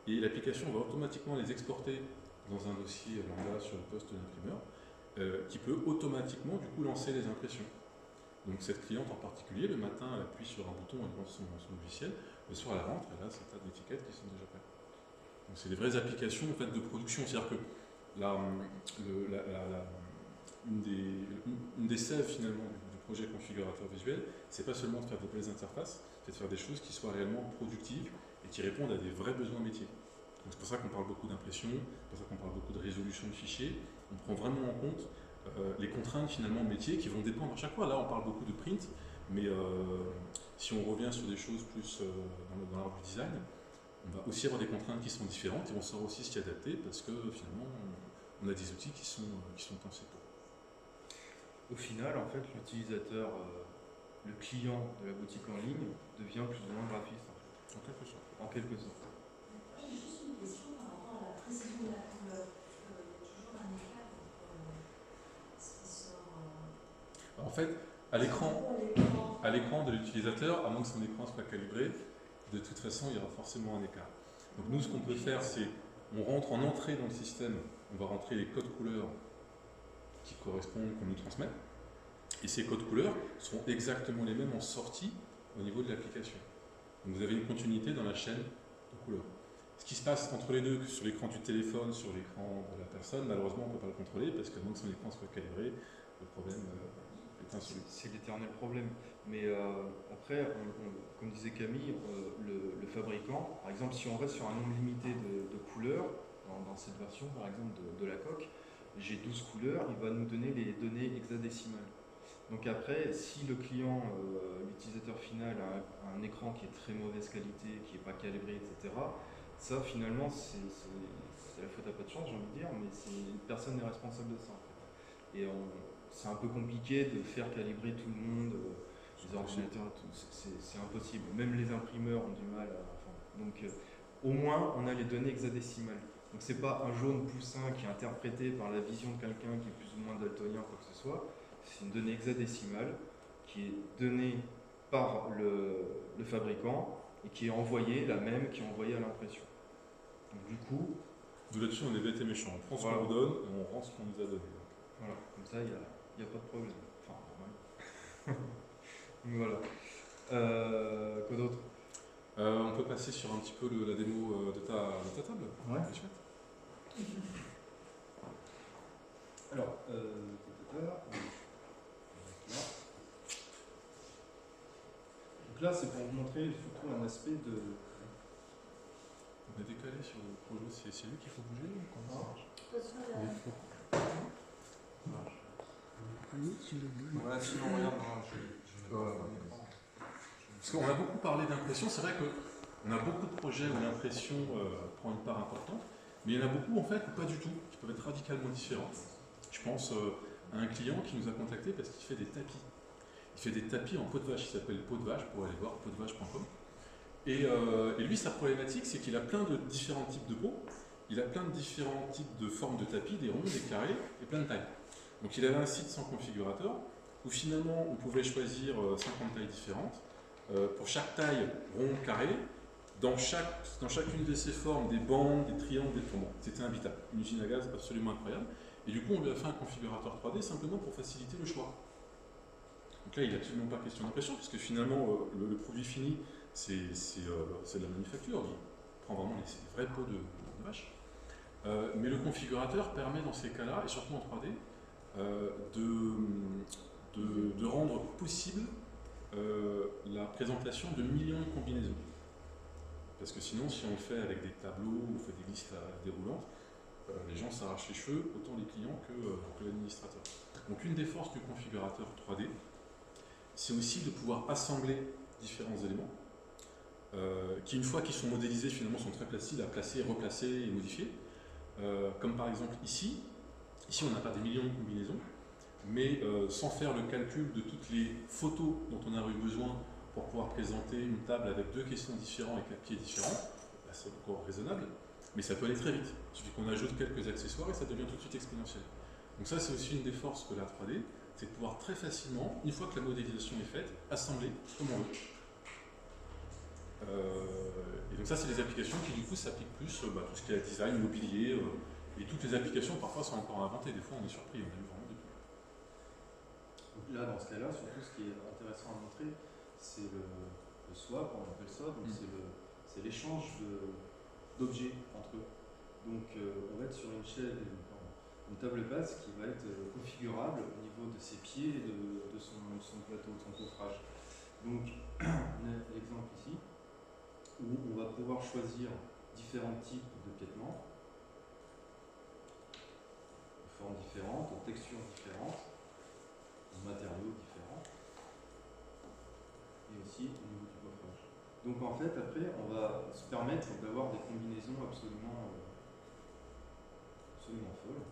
et l'application va automatiquement les exporter dans un dossier lambda sur le poste de l'imprimeur, qui peut automatiquement du coup lancer les impressions. Donc cette cliente en particulier, le matin, elle appuie sur un bouton, elle lance son logiciel, le soir elle rentre, et là c'est un tas d'étiquettes qui sont déjà prêtes. Donc c'est des vraies applications en fait, de production, c'est-à-dire que une des sèves finalement du projet configurateur visuel, c'est pas seulement de faire de belles interfaces, c'est de faire des choses qui soient réellement productives et qui répondent à des vrais besoins métiers. Donc c'est pour ça qu'on parle beaucoup d'impression, c'est pour ça qu'on parle beaucoup de résolution de fichiers. On prend vraiment en compte les contraintes finalement métiers qui vont dépendre à chaque fois. Là on parle beaucoup de print, mais si on revient sur des choses plus dans l'art du design, on va aussi avoir des contraintes qui sont différentes et on saura aussi s'y adapter parce que finalement on a des outils qui sont pensés pour. Au final, en fait, l'utilisateur, le client de la boutique en ligne devient plus ou moins graphiste. En quelque sorte. En quelque sorte. J'ai juste une question par rapport à la précision de la couleur. Il y a toujours un écart entre ce qui sort. En fait, à l'écran de l'utilisateur, à moins que son écran soit calibré, de toute façon, il y aura forcément un écart. Donc nous, ce qu'on peut faire, c'est on rentre en entrée dans le système, on va rentrer les codes couleurs qui correspondent, qu'on nous transmet, et ces codes couleurs seront exactement les mêmes en sortie au niveau de l'application. Donc vous avez une continuité dans la chaîne de couleurs. Ce qui se passe entre les deux, sur l'écran du téléphone, sur l'écran de la personne, malheureusement on ne peut pas le contrôler parce que moins que son écran soit calibré, le problème est insoluble. C'est l'éternel problème. Mais après, comme disait Camille, le fabricant, par exemple, si on reste sur un nombre limité de couleurs, dans cette version par exemple de la coque, j'ai 12 couleurs, il va nous donner les données hexadécimales. Donc après, si le client, l'utilisateur final a un écran qui est très mauvaise qualité, qui n'est pas calibré, etc., ça finalement c'est la faute à pas de chance, j'ai envie de dire, mais personne n'est responsable de ça en fait. Et c'est un peu compliqué de faire calibrer tout le monde, les ordinateurs, c'est impossible. Même les imprimeurs ont du mal à... donc au moins on a les données hexadécimales. Donc c'est pas un jaune poussin qui est interprété par la vision de quelqu'un qui est plus ou moins daltonien, quoi que ce soit. C'est une donnée hexadécimale qui est donnée par le fabricant et qui est envoyée, la même qui est envoyée à l'impression. Donc du coup... D'où là-dessus on est bête et méchant. On prend ce qu'on nous donne et on rend ce qu'on nous a donné. Voilà, comme ça il n'y a pas de problème. Enfin, normal. Voilà. Quoi d'autre? On peut passer sur un petit peu la démo de ta table. Ouais. C'est chouette. Alors, donc là, c'est pour vous montrer surtout un aspect de... On est décalé sur le projet, c'est lui qu'il faut bouger ou comment ça marche? Voilà, sinon regarde, Parce qu'on a beaucoup parlé d'impression, c'est vrai qu'on a beaucoup de projets où l'impression prend une part importante, mais il y en a beaucoup en fait ou pas du tout, qui peuvent être radicalement différents. Je pense à un client qui nous a contacté parce qu'il fait des tapis. Il fait des tapis en peau de vache, il s'appelle peau de vache, pour aller voir peaudevache.com. Et lui, sa problématique, c'est qu'il a plein de différents types de peaux, il a plein de différents types de formes de tapis, des ronds, des carrés, et plein de tailles. Donc il avait un site sans configurateur, où finalement on pouvait choisir 50 tailles différentes. Pour chaque taille, rond, carré, dans chacune de ces formes, des bandes, des triangles, des tombants. C'était imbitable. Une usine à gaz absolument incroyable. Et du coup, on lui a fait un configurateur 3D simplement pour faciliter le choix. Donc là, il n'est absolument pas question d'impression, puisque finalement, le produit fini, c'est de la manufacture. Il prend vraiment les vrais pots de vache. Mais le configurateur permet dans ces cas-là, et surtout en 3D, de rendre possible la présentation de millions de combinaisons. Parce que sinon, si on le fait avec des tableaux, on fait des listes déroulantes, les gens s'arrachent les cheveux, autant les clients que l'administrateur. Donc une des forces du configurateur 3D, c'est aussi de pouvoir assembler différents éléments, qui une fois qu'ils sont modélisés, finalement sont très faciles à placer, replacer et modifier. Comme par exemple ici on n'a pas des millions de combinaisons, mais sans faire le calcul de toutes les photos dont on a eu besoin pour pouvoir présenter une table avec deux questions différentes et 4 pieds différents, là c'est encore raisonnable, mais ça peut aller très vite. Il suffit qu'on ajoute quelques accessoires et ça devient tout de suite exponentiel. Donc ça c'est aussi une des forces de la 3D, c'est de pouvoir très facilement, une fois que la modélisation est faite, assembler comme on veut. Et donc ça c'est des applications qui du coup s'appliquent plus tout ce qui est design, mobilier, et toutes les applications parfois sont encore inventées, des fois on est surpris, on a eu vraiment de tout. Donc là, dans ce cas-là, surtout ce qui est intéressant à montrer, c'est le swap, on appelle ça, donc c'est l'échange d'objets entre eux. Donc on va être sur une table basse qui va être configurable au niveau de ses pieds et de son plateau, de son coffrage. Donc on a l'exemple ici, où on va pouvoir choisir différents types de piétements, de formes différentes, de textures différentes, de matériaux différents, et aussi au niveau du coffrage. Donc en fait, après, on va se permettre d'avoir des combinaisons absolument folles,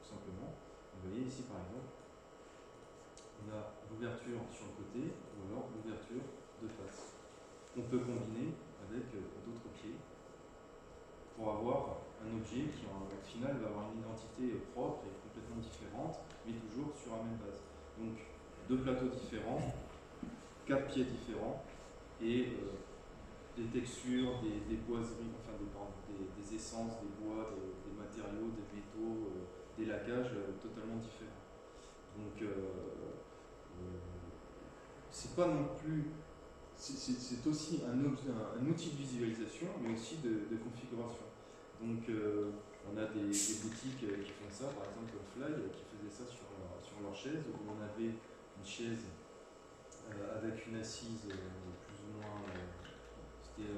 tout simplement. Vous voyez ici par exemple, on a l'ouverture sur le côté, ou alors l'ouverture de face. On peut combiner avec d'autres pieds pour avoir un objet qui en final va avoir une identité propre et complètement différente, mais toujours sur la même base. Donc deux plateaux différents, 4 pieds différents et des textures, des boiseries, enfin des essences, des bois, des matériaux, des métaux, des laccages totalement différents. Donc c'est pas non plus. C'est aussi un outil de visualisation, mais aussi de configuration. Donc, on a des boutiques qui font ça, par exemple comme Fly, qui faisait ça sur leur chaise, où on avait une chaise avec une assise plus ou moins. Je ne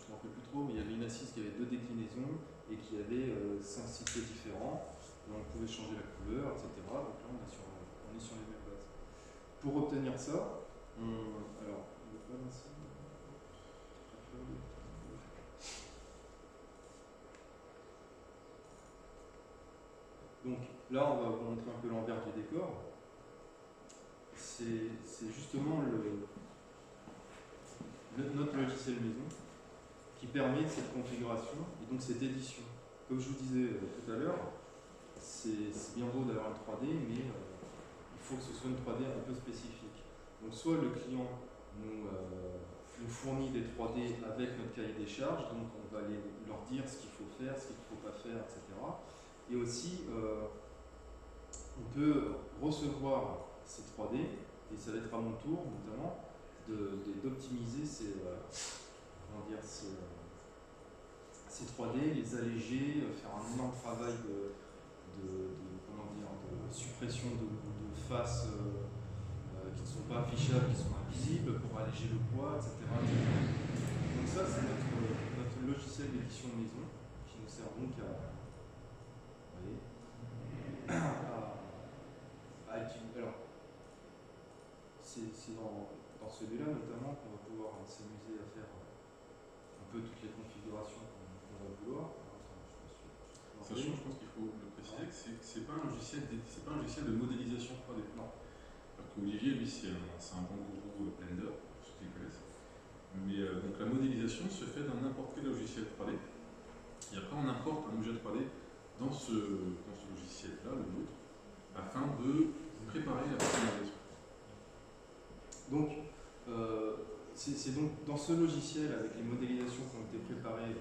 m'en rappelle plus trop, mais il y avait une assise qui avait 2 déclinaisons et qui avait 5 cycles différents. Et on pouvait changer la couleur, etc. Donc là, on est sur les mêmes bases. Pour obtenir ça, donc là, on va vous montrer un peu l'envers du décor. C'est justement notre logiciel maison qui permet cette configuration et donc cette édition. Comme je vous disais tout à l'heure, c'est bien beau d'avoir une 3D, mais il faut que ce soit une 3D un peu spécifique. Donc soit le client nous fournit des 3D avec notre cahier des charges, donc on va leur dire ce qu'il faut faire, ce qu'il ne faut pas faire, etc. Et aussi, on peut recevoir ces 3D, et ça va être à mon tour notamment, d'optimiser ces 3D, les alléger, faire un énorme travail de suppression de faces qui ne sont pas affichables, qui sont invisibles, pour alléger le poids, etc. Donc ça, c'est notre logiciel d'édition maison, qui nous sert donc à utiliser. Alors, c'est dans celui-là notamment qu'on va pouvoir s'amuser à faire un peu toutes les configurations qu'on va vouloir. Sachant, je pense qu'il faut le préciser, que c'est pas un logiciel de modélisation 3D. Non. Olivier, lui, c'est un bon gourou Blender, pour ceux qui le connaissent. Mais donc la modélisation se fait dans n'importe quel logiciel 3D. Et après, on importe un objet 3D dans ce logiciel-là, le nôtre, afin de préparer la personnalisation. Donc, c'est donc dans ce logiciel, avec les modélisations qui ont été préparées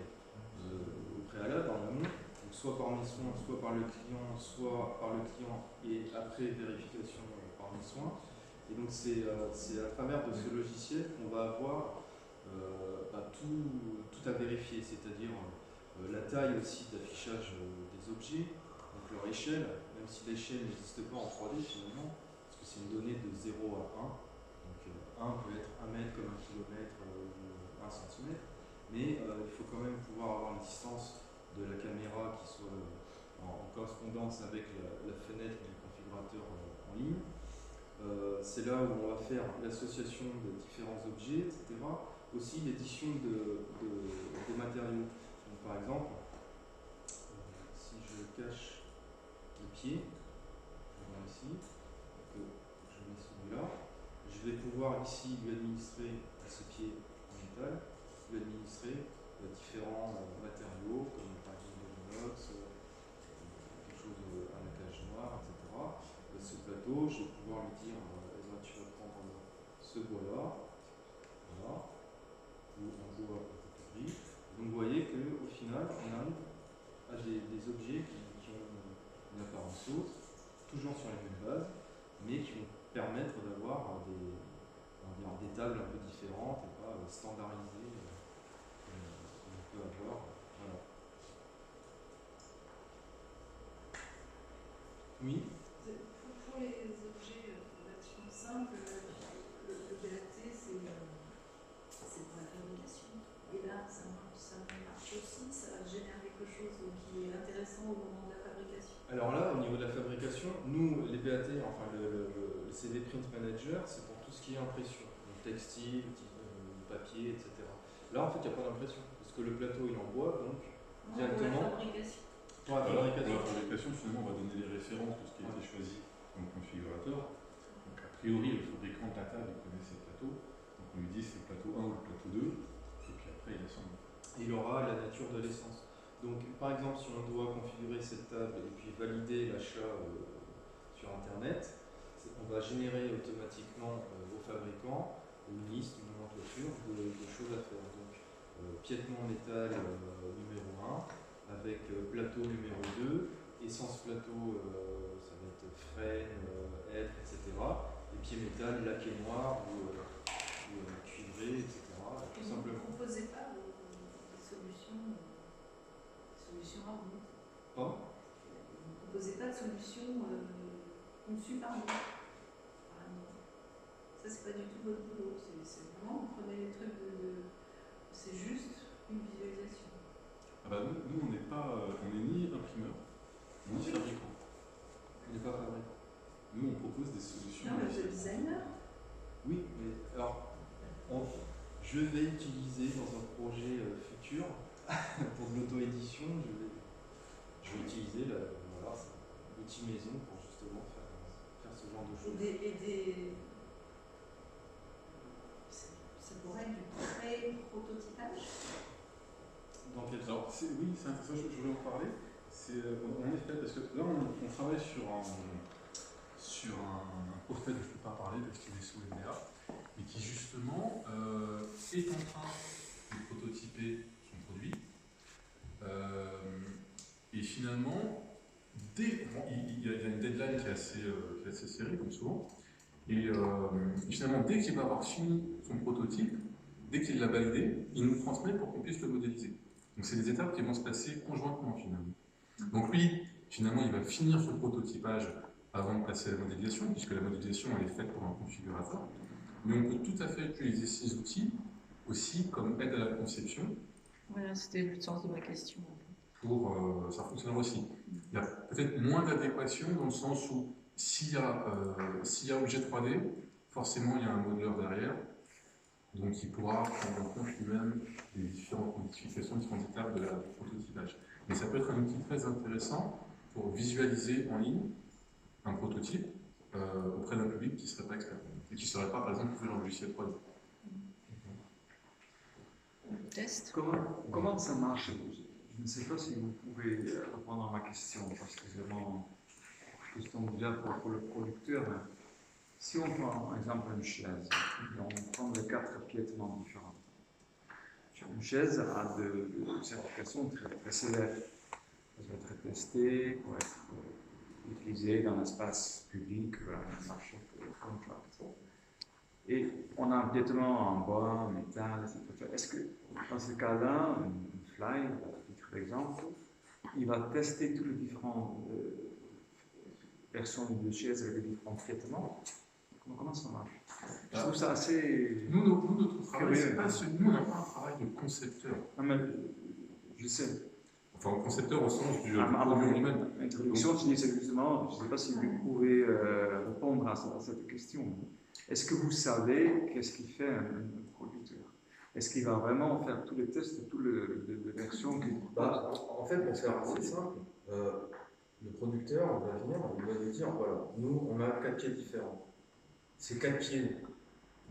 au préalable, en amont, donc soit par mes soins, soit par le client, soit par le client et après vérification par mes soins. Et donc c'est à travers de ce logiciel qu'on va avoir tout à vérifier, c'est-à-dire la taille aussi d'affichage des objets, donc leur échelle, même si l'échelle n'existe pas en 3D finalement, parce que c'est une donnée de 0 à 1. Donc 1 peut être 1 mètre comme 1 kilomètre ou 1 centimètre, mais il faut quand même pouvoir avoir une distance de la caméra qui soit en correspondance avec la fenêtre du configurateur en ligne. C'est là où on va faire l'association de différents objets, etc. Aussi l'édition des matériaux. Donc, par exemple, si je cache le pied, je vais ici, je mets celui-là, je vais pouvoir ici lui administrer à ce pied en métal, lui administrer différents matériaux, comme par exemple de l'inox, quelque chose à la cage noire, etc. Ce plateau, je vais pouvoir lui dire tu vas prendre ce bois-là, voilà, ou un bois un peu plus gris. Donc vous voyez qu'au final, on arrive à des objets qui ont une apparence haute, toujours sur les mêmes bases, mais qui vont permettre d'avoir des tables un peu différentes et pas standardisées qu'on peut avoir. Voilà. Oui. Pour les objets relativement simples, le BAT, c'est pour la fabrication. Et là, ça marche aussi, ça génère quelque chose qui est intéressant au moment de la fabrication. Alors là, au niveau de la fabrication, nous, les BAT, enfin le CD Print Manager, c'est pour tout ce qui est impression, donc textile, papier, etc. Là, en fait, il n'y a pas d'impression, parce que le plateau est en bois, donc directement. Pour la fabrication. Pour la fabrication. Pour la fabrication, finalement, on va donner les références de ce qui a été choisi comme configurateur. Donc, a priori, le fabricant de la table connaît ses plateaux. Donc, on lui dit c'est le plateau 1 ou le plateau 2. Et puis après, il assemble. Il aura la nature de l'essence. Donc, par exemple, si on doit configurer cette table et puis valider l'achat sur Internet, on va générer automatiquement au fabricant une liste, une nomenclature de choses à faire. Donc, piétement métal numéro 1, avec plateau numéro 2, essence plateau, ça va être frêne, hêtre, etc. Et pied métal, laqué noir ou cuivré, etc. Tout simplement. Vous ne proposez pas des solutions à vous. Pardon ? Vous ne proposez pas de solution conçue par vous. Ça, c'est pas du tout votre boulot. C'est vraiment, vous prenez les trucs c'est juste une visualisation. Ah bah nous on n'est pas, on n'est ni imprimeur, ni fabricant. Il n'est pas fabricant. Nous, on propose des solutions. Non, mais vous êtes designer. Oui, mais alors, je vais utiliser dans un projet futur, pour de l'auto-édition, je vais utiliser l'outil maison pour justement faire ce genre de choses. Ça pourrait être du pré-prototypage. Dans quel Alors, oui, c'est intéressant, je voulais en parler. C'est en effet, parce que là, on travaille sur un prospect dont je ne peux pas parler parce qu'il est sous NDA, mais qui justement est en train de prototyper son produit. Et finalement, il y a une deadline qui est assez serrée, comme souvent. Et finalement, dès qu'il va avoir fini son prototype, dès qu'il l'a validé, il nous transmet pour qu'on puisse le modéliser. Donc c'est des étapes qui vont se passer conjointement finalement. Donc lui, finalement, il va finir son prototypage avant de passer à la modélisation, puisque la modélisation elle est faite pour un configurateur. Mais on peut tout à fait utiliser ces outils aussi comme aide à la conception. Voilà, c'était le sens de ma question. Ça fonctionnera aussi. Il y a peut-être moins d'adéquation dans le sens où s'il y a objet 3D, forcément il y a un modeleur derrière, donc il pourra prendre en compte lui-même les différentes modifications, différentes étapes de la prototypage. Mais ça peut être un outil très intéressant pour visualiser en ligne un prototype auprès d'un public qui ne serait pas expert et qui ne saurait pas, par exemple, faire un logiciel 3D. Test. Comment ça marche? Je ne sais pas si vous pouvez répondre à ma question, parce que c'est vraiment une question déjà pour le producteur. Si on prend par exemple une chaise, et on prend les 4 piétements différents. Une chaise a de certification très, très sévère. Ça doit être testé, pour être utilisé dans l'espace public, un marché contract. Et on a un piétement en bois, métal, etc. Est-ce que dans ce cas-là, un fly, à titre d'exemple, il va tester tous les différents versions de chaises avec les différents traitements? Comment ça marche? Je trouve ça assez. Nous, notre travail, curieux. c'est pas nous, on n'a pas un travail de concepteur. Non, mais je sais. Enfin, concepteur au sens du À produit mon lui-même. introduction, je disais justement, je ne sais pas si vous pouvez répondre à cette question. Est-ce que vous savez qu'est-ce qui fait un producteur? Est-ce qu'il va vraiment faire tous les tests de toutes les versions qu'il propose? En fait, pour faire assez simple, le producteur va venir, il va nous dire voilà, nous on a 4 pieds différents. Ces 4 pieds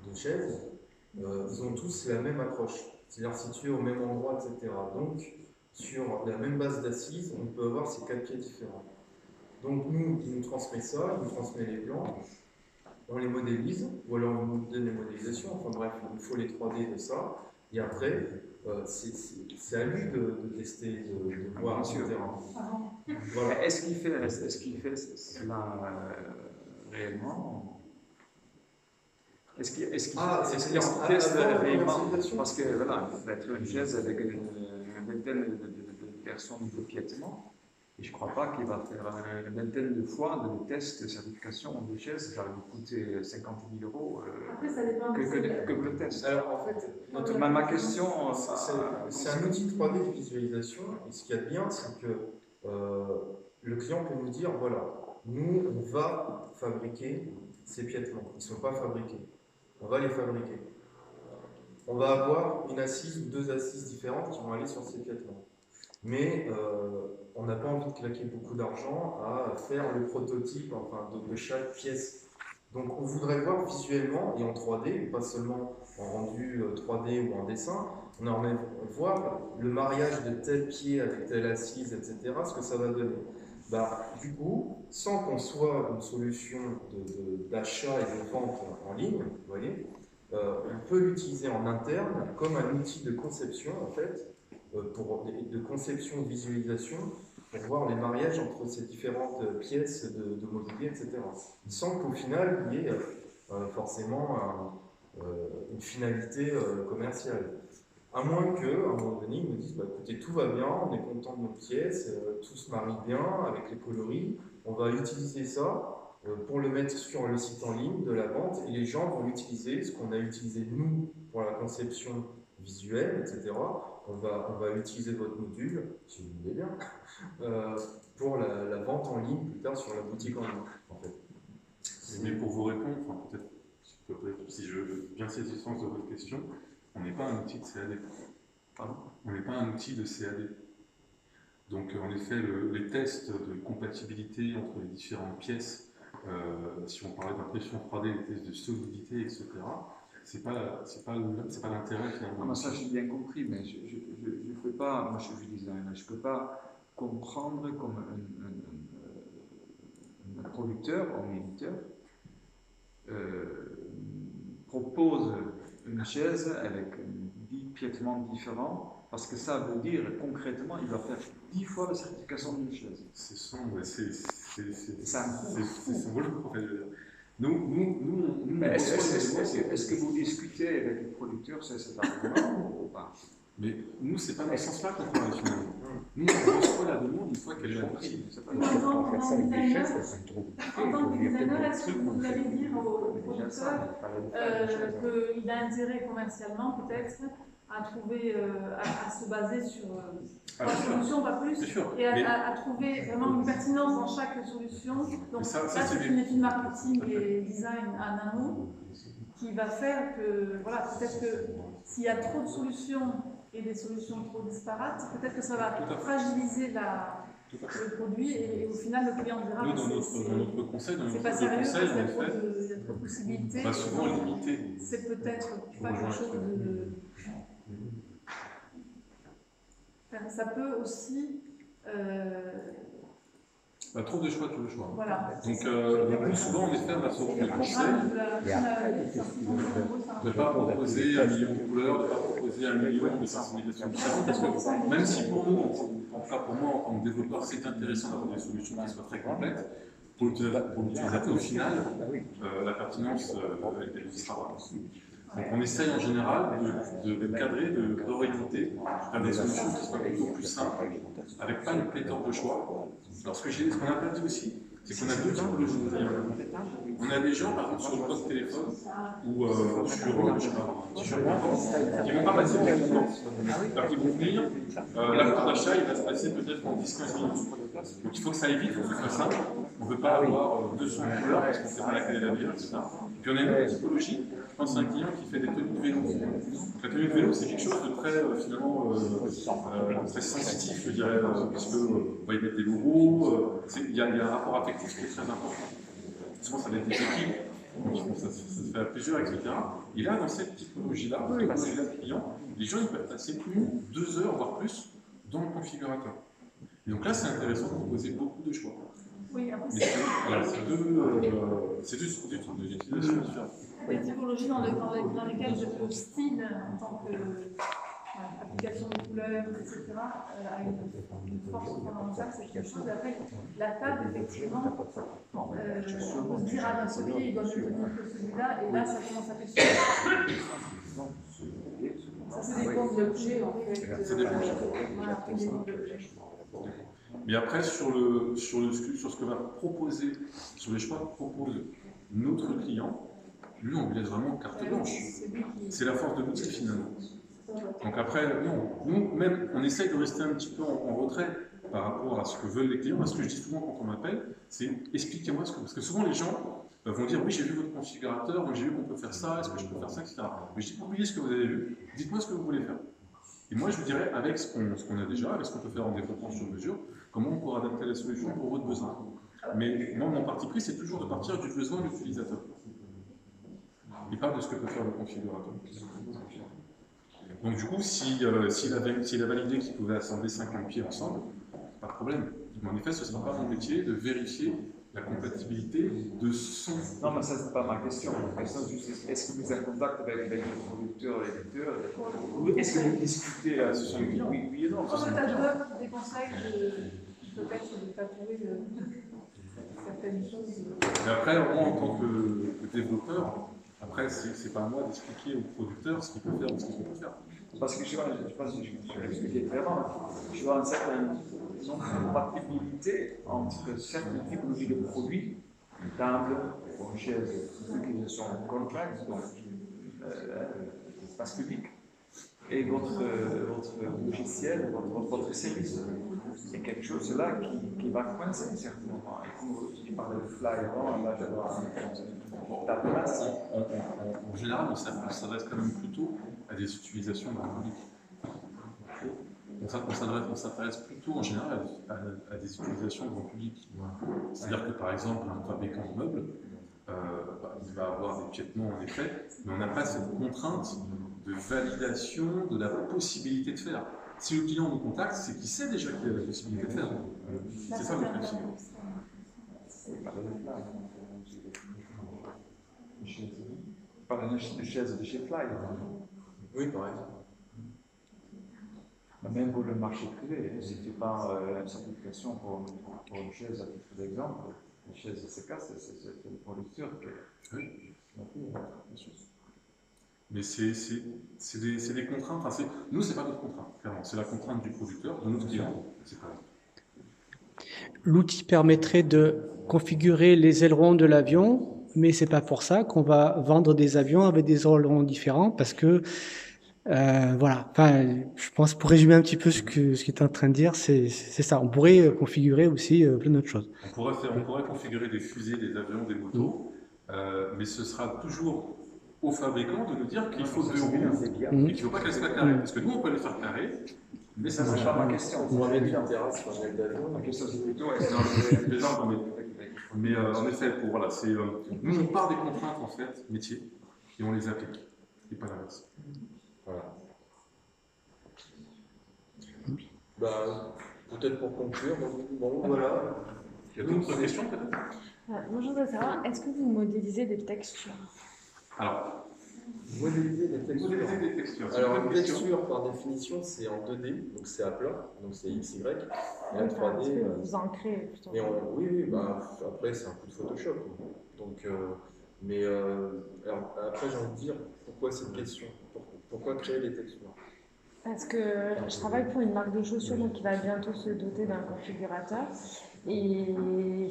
de chaise, ils ont tous la même accroche, c'est-à-dire situés au même endroit, etc. Donc, sur la même base d'assises, on peut avoir ces 4 pieds différents. Donc, nous, il nous transmet ça, il nous transmet les plans, on les modélise, ou alors on nous donne les modélisations, enfin bref, il faut les 3D de ça, et après, c'est à lui de tester, de voir, etc. Voilà. Est-ce qu'il fait cela réellement? Est-ce qu'il teste réellement? Parce que voilà, il faut être une chaise avec une vingtaine de versions de piétement. Et je ne crois pas qu'il va faire une vingtaine de fois de tests de certification de chaises. Ça va lui coûter 50 000 euros Après, ça dépend que le test. Alors en fait, Ma question, c'est un outil 3D de visualisation, et ce qu'il y a de bien, c'est que le client peut nous dire voilà, nous on va fabriquer ces piétements, ils ne sont pas fabriqués, on va les fabriquer. On va avoir une assise ou 2 assises différentes qui vont aller sur ces piétements. Mais on n'a pas envie de claquer beaucoup d'argent à faire le prototype enfin, de chaque pièce. Donc on voudrait voir visuellement et en 3D, pas seulement en rendu 3D ou en dessin, on aimerait voir le mariage de tel pied avec telle assise, etc., ce que ça va donner. Du coup, sans qu'on soit une solution d'achat et de vente en ligne, vous voyez, on peut l'utiliser en interne comme un outil de conception, en fait, de conception, de visualisation, pour voir les mariages entre ces différentes pièces de mobilier, etc. Sans qu'au final, il y ait forcément une finalité commerciale. À moins qu'à un moment donné, ils nous disent écoutez, tout va bien, on est content de nos pièces, tout se marie bien avec les coloris, on va utiliser ça pour le mettre sur le site en ligne de la vente, et les gens vont utiliser ce qu'on a utilisé nous pour la conception visuelle, etc. On va utiliser votre module, si vous voulez bien, pour la vente en ligne plus tard sur la boutique en ligne. En fait. Mais pour vous répondre, enfin, peut-être si je veux bien saisir le sens de votre question, on n'est pas un outil de CAD. Pardon ? On n'est pas un outil de CAD. Donc en effet, les tests de compatibilité entre les différentes pièces, si on parlait d'impression 3D, les tests de solidité, etc., c'est pas l'intérêt finalement. Non, ça j'ai bien compris, mais je ne peux pas, moi je suis designer, je ne peux pas comprendre comme un producteur ou un éditeur propose une chaise avec 10 piétements différents, parce que ça veut dire concrètement il va faire 10 fois la certification d'une chaise. C'est son boulot, en fait. Est-ce que vous discutez avec les producteurs sur cet argument ou pas? Mais nous, c'est pas dans ce sens-là qu'on travaille finalement. Nous, on reçoit la demande une fois qu'elle est remplie. En tant que designer, est-ce que vous allez dire au producteur qu'il a intérêt commercialement peut-être à trouver, à se baser sur la solution, pas plus, et à trouver vraiment une pertinence dans chaque solution. Donc ça c'est une étude marketing et design en amont qui va faire que, voilà, peut-être que s'il y a trop de solutions et des solutions trop disparates, peut-être que ça va fragiliser le produit et au final le client dira nous, dans notre conseil, c'est pas sérieux parce qu'il y a trop de possibilités. On va souvent limiter. C'est peut-être pas quelque chose de... Ça peut aussi Trop de choix, tout le choix. Voilà. Donc, plus souvent, en effet, on a ce rôle de conseil, de ne pas proposer 1 million de couleurs, de ne pas proposer 1 million de sensibilisations différentes, parce que même si pour nous, en tout cas pour moi, en tant que développeur, c'est intéressant d'avoir des solutions qui soient très complètes, pour l'utilisateur, au final, la pertinence, elle ne sera pas. Donc on essaye en général de cadrer, d'orienter vers des solutions qui soient plutôt plus simples, avec pas une pléthore de choix. Alors ce qu'on a pas dit aussi, c'est qu'on a deux typologies de clients. On a des gens, par exemple, sur le poste téléphone ou sur, je sais pas, un t-shirt qui ne vont pas passer beaucoup de temps. Alors qu'ils vont venir, l'acte d'achat, il va se passer peut-être en 10-15 minutes. Donc il faut que ça aille vite, il faut que ce soit simple. On ne veut pas avoir 200 couleurs parce qu'on ne sait pas laquelle est la meilleure, etc. Et puis on a une autre typologie. Je pense à un client qui fait des tenues de vélo. Donc, la tenue de vélo, c'est quelque chose de très, finalement, très sensitif, je dirais, parce qu'on va y mettre des logos, il y a un rapport affectif qui est très important. Souvent, ça va être des équipes, donc ça se fait à plusieurs, etc. Et là, dans cette typologie-là, de client, les gens ils peuvent passer 2 heures, voire plus, dans le configurateur. Et donc là, c'est intéressant de proposer beaucoup de choix. Oui, après, c'est deux types d'utilisation différents. des typologies dans lesquelles le style, en tant qu'application de couleurs, etc., a une force fondamentale, c'est quelque chose. Après, la table, effectivement, on peut se dire, ah, celui-là, il doit ne tenir que celui-là, et là, ça commence à faire ça, c'est des formes d'objets, en fait. C'est des formes d'objets. Mais après, sur ce que va proposer, sur les choix que propose notre client, lui, on lui laisse vraiment carte blanche. C'est la force de l'outil, finalement. Donc après, non, nous, même, on essaye de rester un petit peu en retrait par rapport à ce que veulent les clients. Moi, ce que je dis souvent quand on m'appelle, c'est expliquez-moi ce que... Parce que souvent, les gens vont dire, oui, j'ai vu votre configurateur, j'ai vu qu'on peut faire ça, est-ce que je peux faire ça, etc. Mais je dis, oubliez ce que vous avez vu, dites-moi ce que vous voulez faire. Et moi, je vous dirais, avec ce qu'on a déjà, avec ce qu'on peut faire en développement sur mesure, comment on pourra adapter la solution pour votre besoin. Mais moi, mon parti pris, c'est toujours de partir du besoin de l'utilisateur. Et pas de ce que peut faire le configurateur. Donc du coup, s'il a validé qu'il pouvait assembler 50 pieds ensemble, pas de problème. Mais en effet, ce ne sera pas mon métier de vérifier la compatibilité de son... Non, mais ça, c'est pas ma question. Ma question, c'est juste, est-ce que vous êtes en contact avec les producteurs et les éditeurs? Est-ce que vous discutez à ce sujet? Oui et non. Quand tu as des conseils, peut-être de tatouer certaines choses. Mais après, moi, en tant que développeur, après, c'est pas à moi d'expliquer au producteur ce qu'il peut faire ou ce qu'il ne peut pas faire. Parce que je pense que je vais l'expliquer clairement. Je vois une certaine non-compatibilité entre certaines typologies de produits, table, chaises, qui sont contracts, donc espace public, et votre logiciel, votre service. C'est quelque chose là qui va coincer à un certain moment. Et comme tu parlais de fly avant, là, je vois ta place. En général, on s'adresse quand même plutôt à des utilisations grand public. On s'intéresse plutôt en général à des utilisations grand public. C'est-à-dire que par exemple, un fabricant de meubles, il va avoir des piétements en effet, mais on n'a pas cette contrainte de validation de la possibilité de faire. Si le client nous contacte, c'est qu'il sait déjà qu'il a la possibilité de faire. C'est ça le principe. Par une chaise de chez Fly. Oui, par exemple. Même pour le marché privé, si tu prends une certification pour une chaise, à titre d'exemple, une chaise CK, c'est une producteur qui... Oui, bien sûr. Mais c'est des contraintes. Enfin, nous, ce n'est pas notre contrainte, clairement. C'est la contrainte du producteur, de notre client. L'outil permettrait de configurer les ailerons de l'avion, mais ce n'est pas pour ça qu'on va vendre des avions avec des ailerons différents, parce que, voilà, enfin, je pense, pour résumer un petit peu ce que tu es en train de dire, c'est ça. On pourrait configurer aussi plein d'autres choses. On pourrait configurer des fusées, des avions, des motos, mais ce sera toujours au fabricant de nous dire qu'il faut 2 roues et qu'il ne faut pas qu'elles soient carrées. Parce que nous, on peut les faire carrées, mais ça ne c'est pas ma question. Vous m'avez dit en terrasse quand j'ai d'avion. Ma question, c'est plutôt... Mais en effet, voilà, nous, on part des contraintes, en fait, métiers, et on les applique, et pas l'inverse. Voilà. Bah, peut-être pour conclure, bon, voilà. Il y a d'autres questions peut-être? Moi, je voudrais savoir, est-ce que vous modélisez des textures? Alors, Modéliser des textures. modéliser des textures. c'est Alors, une une bonne question. texture, par définition, c'est en 2D, donc c'est à plat, donc c'est X, Y. Et en Oui, enfin, est-ce 3D, que vous en créez plutôt? oui, oui, bah, après, c'est un coup de Photoshop. Donc, alors, après, j'ai envie de dire, pourquoi cette question? Pourquoi créer des textures? Parce que je travaille pour une marque de chaussures donc qui va bientôt se doter d'un configurateur. Et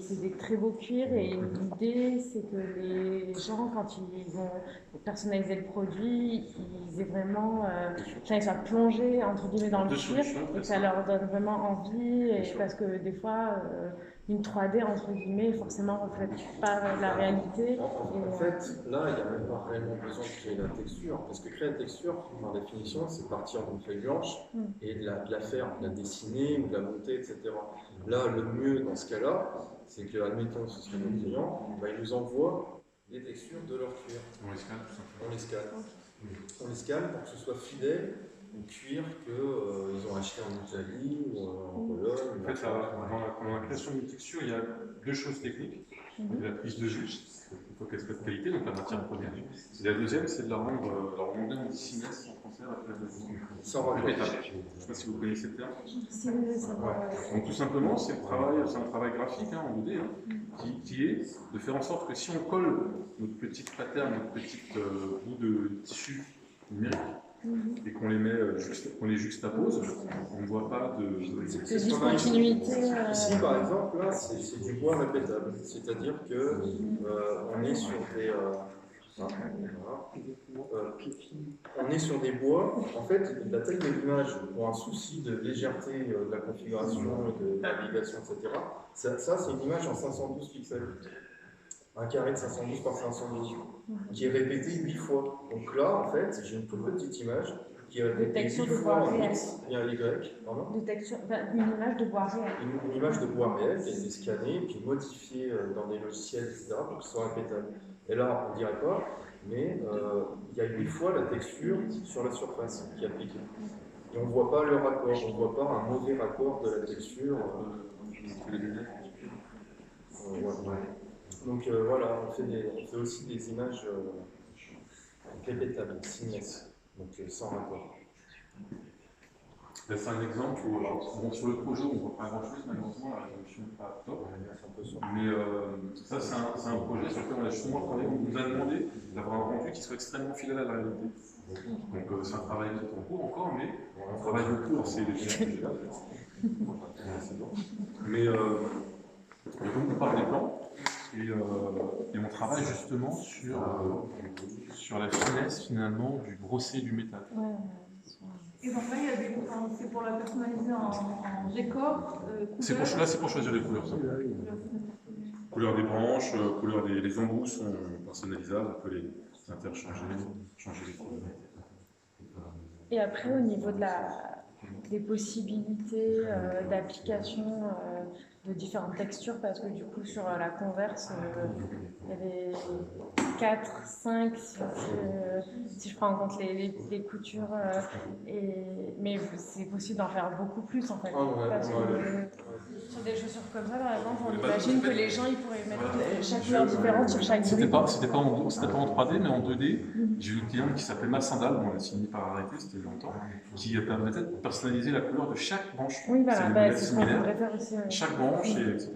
c'est des très beaux cuirs. Et l'idée, c'est que les gens, quand ils vont personnaliser le produit, ils aient vraiment, ils soient plongés entre guillemets dans le Deux cuir solutions, et que très ça leur donne vraiment envie. Bien Et sûr. parce que des fois, une 3D entre guillemets, forcément, reflète pas la réalité. En fait, là, il n'y a même pas réellement besoin de créer la texture, parce que créer la texture, par définition, c'est partir d'une feuille blanche et de la faire, de la dessiner ou de la monter, etc. Là, le mieux dans ce cas-là, c'est que, admettons, ce serait nos clients, bah, ils nous envoient des textures de leur cuir. On les scanne tout simplement. On les scanne. On les scanne pour que ce soit fidèle au cuir qu'ils ont acheté en Italie ou en Pologne. En fait, dans la création d'une texture, il y a deux choses techniques. La prise de jus, il faut qu'elle soit de qualité, donc la matière première. Et la deuxième, c'est de la rendre en 10 mètres en français avec la Sans raccord. répétable. Je ne sais pas si vous connaissez le terme. Si vous voulez savoir, Donc tout simplement, c'est un travail graphique en 2D, qui est de faire en sorte que si on colle notre petite pattern, notre petite bout de tissu numérique, et qu'on les met, qu'on les juxtapose, on ne voit pas de discontinuité. Ici, par exemple, là, c'est du bois répétable, c'est-à-dire que on est sur des on est sur des bois. En fait, la taille de l'image, pour un souci de légèreté de la configuration, de navigation, etc. Ça c'est une image en 512 pixels. Un carré de 512 par 512, qui est répété 8 fois. Donc là, en fait, j'ai une toute petite image qui est répétée 8 fois en X et en Y. Pardon, De texture, une image de bois réel. une image de bois réel qui a été scannée, puis modifiée dans des logiciels, etc., pour que ce soit répétable. Et là, on ne dirait pas, mais il y a 8 fois la texture sur la surface qui est appliquée. Et on ne voit pas le raccord, on ne voit pas un mauvais raccord de la texture. Donc voilà, on fait aussi des images répétables, seamless, donc sans raccord. C'est un exemple où, bon, sur le projet, on ne voit pas grand-chose, malheureusement, la résolution n'est pas top. Mais ça, c'est un projet sur lequel on a justement travaillé. On nous a demandé d'avoir un rendu qui soit extrêmement fidèle à la réalité. Donc c'est un travail qui est en cours encore, mais un travail en cours, c'est les sujets-là. Mais donc on parle des plans, et on travaille justement sur la finesse finalement du brossé du métal. Et donc là, il y a c'est pour la personnaliser en décor. Là, c'est pour choisir les couleurs. Ça. Couleur des branches, couleur des embouts sont personnalisables, on peut les interchanger, changer les couleurs. Et après, au niveau des possibilités d'application de différentes textures, parce que du coup, sur la Converse, il y avait 4, 5, si je prends en compte les coutures, mais c'est possible d'en faire beaucoup plus en fait. Parce que sur des chaussures comme ça, par exemple, on imagine que les gens ils pourraient mettre chaque couleur différente sur chaque C'était grille. pas en 3D, mais en 2D. J'ai eu une cliente qui s'appelait Massandal, on l'a signé par arrêté, c'était longtemps, qui permettait de personnaliser la couleur de chaque branche. Oui, voilà, c'est c'est ce qu'on voudrait faire aussi. Chaque branche, etc.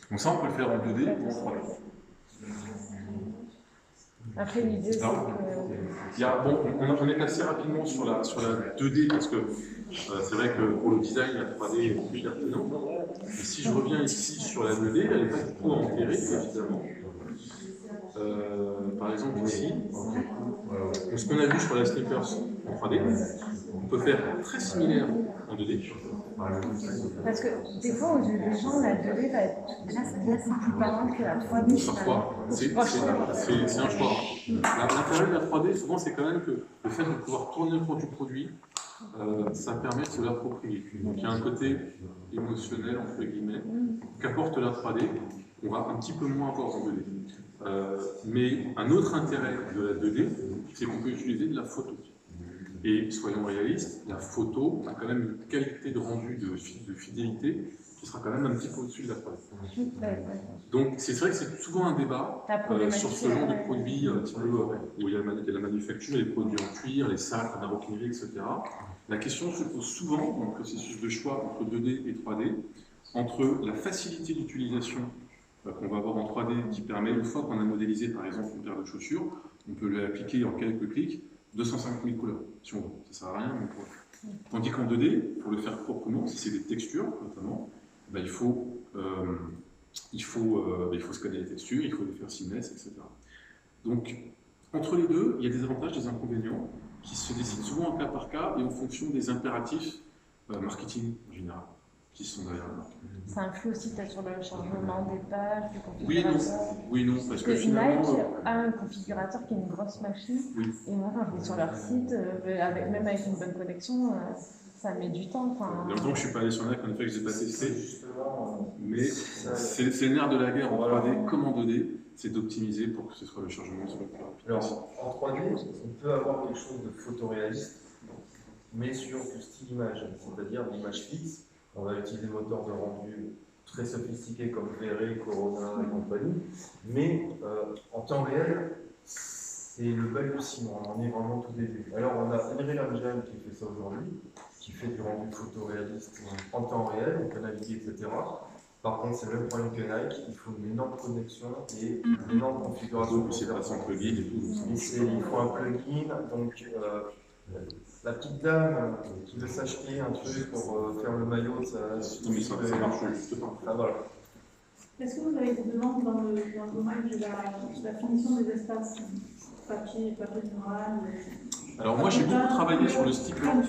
Donc ça, on peut le faire en 2D ou en 3D. Après, l'idée, c'est que... On est passé rapidement sur la 2D, parce que c'est vrai que pour le design, la 3D est plus pertinente. Et si je reviens ici sur la 2D, elle n'est pas du tout empirique, évidemment. Par exemple, ici, ce qu'on a vu sur la sneakers en 3D, on peut faire très similaire en 2D. Parce que des fois, aux yeux des gens, la 2D va être là, c'est plus parlant que la 3D. Parfois, c'est un choix. L'intérêt de la 3D, souvent, c'est quand même que le fait de pouvoir tourner autour du produit, ça permet de se l'approprier. Donc il y a un côté émotionnel, entre guillemets, qu'apporte la 3D, on va un petit peu moins avoir en 2D. Mais un autre intérêt de la 2D, c'est qu'on peut utiliser de la photo. Et soyons réalistes, la photo a quand même une qualité de rendu de fidélité qui sera quand même un petit peu au-dessus de la 3D. Ouais. Donc c'est vrai que c'est souvent un débat sur ce genre de produits un petit peu, où il y a la manufacture, les produits en cuir, les sacs, la maroquinerie, etc. La question se pose souvent dans le processus de choix entre 2D et 3D, entre la facilité d'utilisation qu'on va avoir en 3D qui permet, une fois qu'on a modélisé par exemple une paire de chaussures, on peut lui appliquer en quelques clics 250 000 couleurs, si on veut. Ça ne sert à rien, mais pour... Tandis qu'en 2D, pour le faire proprement, si c'est des textures notamment, ben, il faut scanner les textures, il faut les faire seamless, etc. Donc, entre les deux, il y a des avantages et des inconvénients qui se décident souvent en cas par cas et en fonction des impératifs marketing en général, qui sont derrière la marque. Ça influe aussi peut-être sur le chargement des pages, du Oui, configurateur. non, parce que finalement... Nike a un configurateur qui est une grosse machine, et moi quand je vais sur leur site, même avec une bonne connexion, ça met du temps. Il y a longtemps que je ne suis pas allé sur Nike, en effet, que je n'ai pas testé, mais c'est le nerf de la guerre en 3D comme en 2D, c'est d'optimiser pour que ce soit le chargement sur le plus rapide. Alors, en 3D, on peut avoir quelque chose de photoréaliste, mais sur du style image, c'est-à-dire l'image fixe. On va utiliser des moteurs de rendu très sophistiqués comme V-Ray, Corona et compagnie, mais en temps réel, c'est le balbutiement, on est vraiment au tout début. Alors on a Unreal Engine qui fait ça aujourd'hui, qui fait du rendu photoréaliste en temps réel, on peut naviguer, etc. Par contre, c'est le même problème que Nike, il faut une énorme connexion et une énorme configuration. Donc, c'est pas sans plugin et tout. Il faut un plugin, donc la petite dame qui veut s'acheter un truc pour faire le maillot, ça marche juste pas. Ah, voilà. Est-ce que vous avez des demandes dans le domaine de la finition des espaces papier mural? Alors moi j'ai beaucoup travaillé sur le stipplant.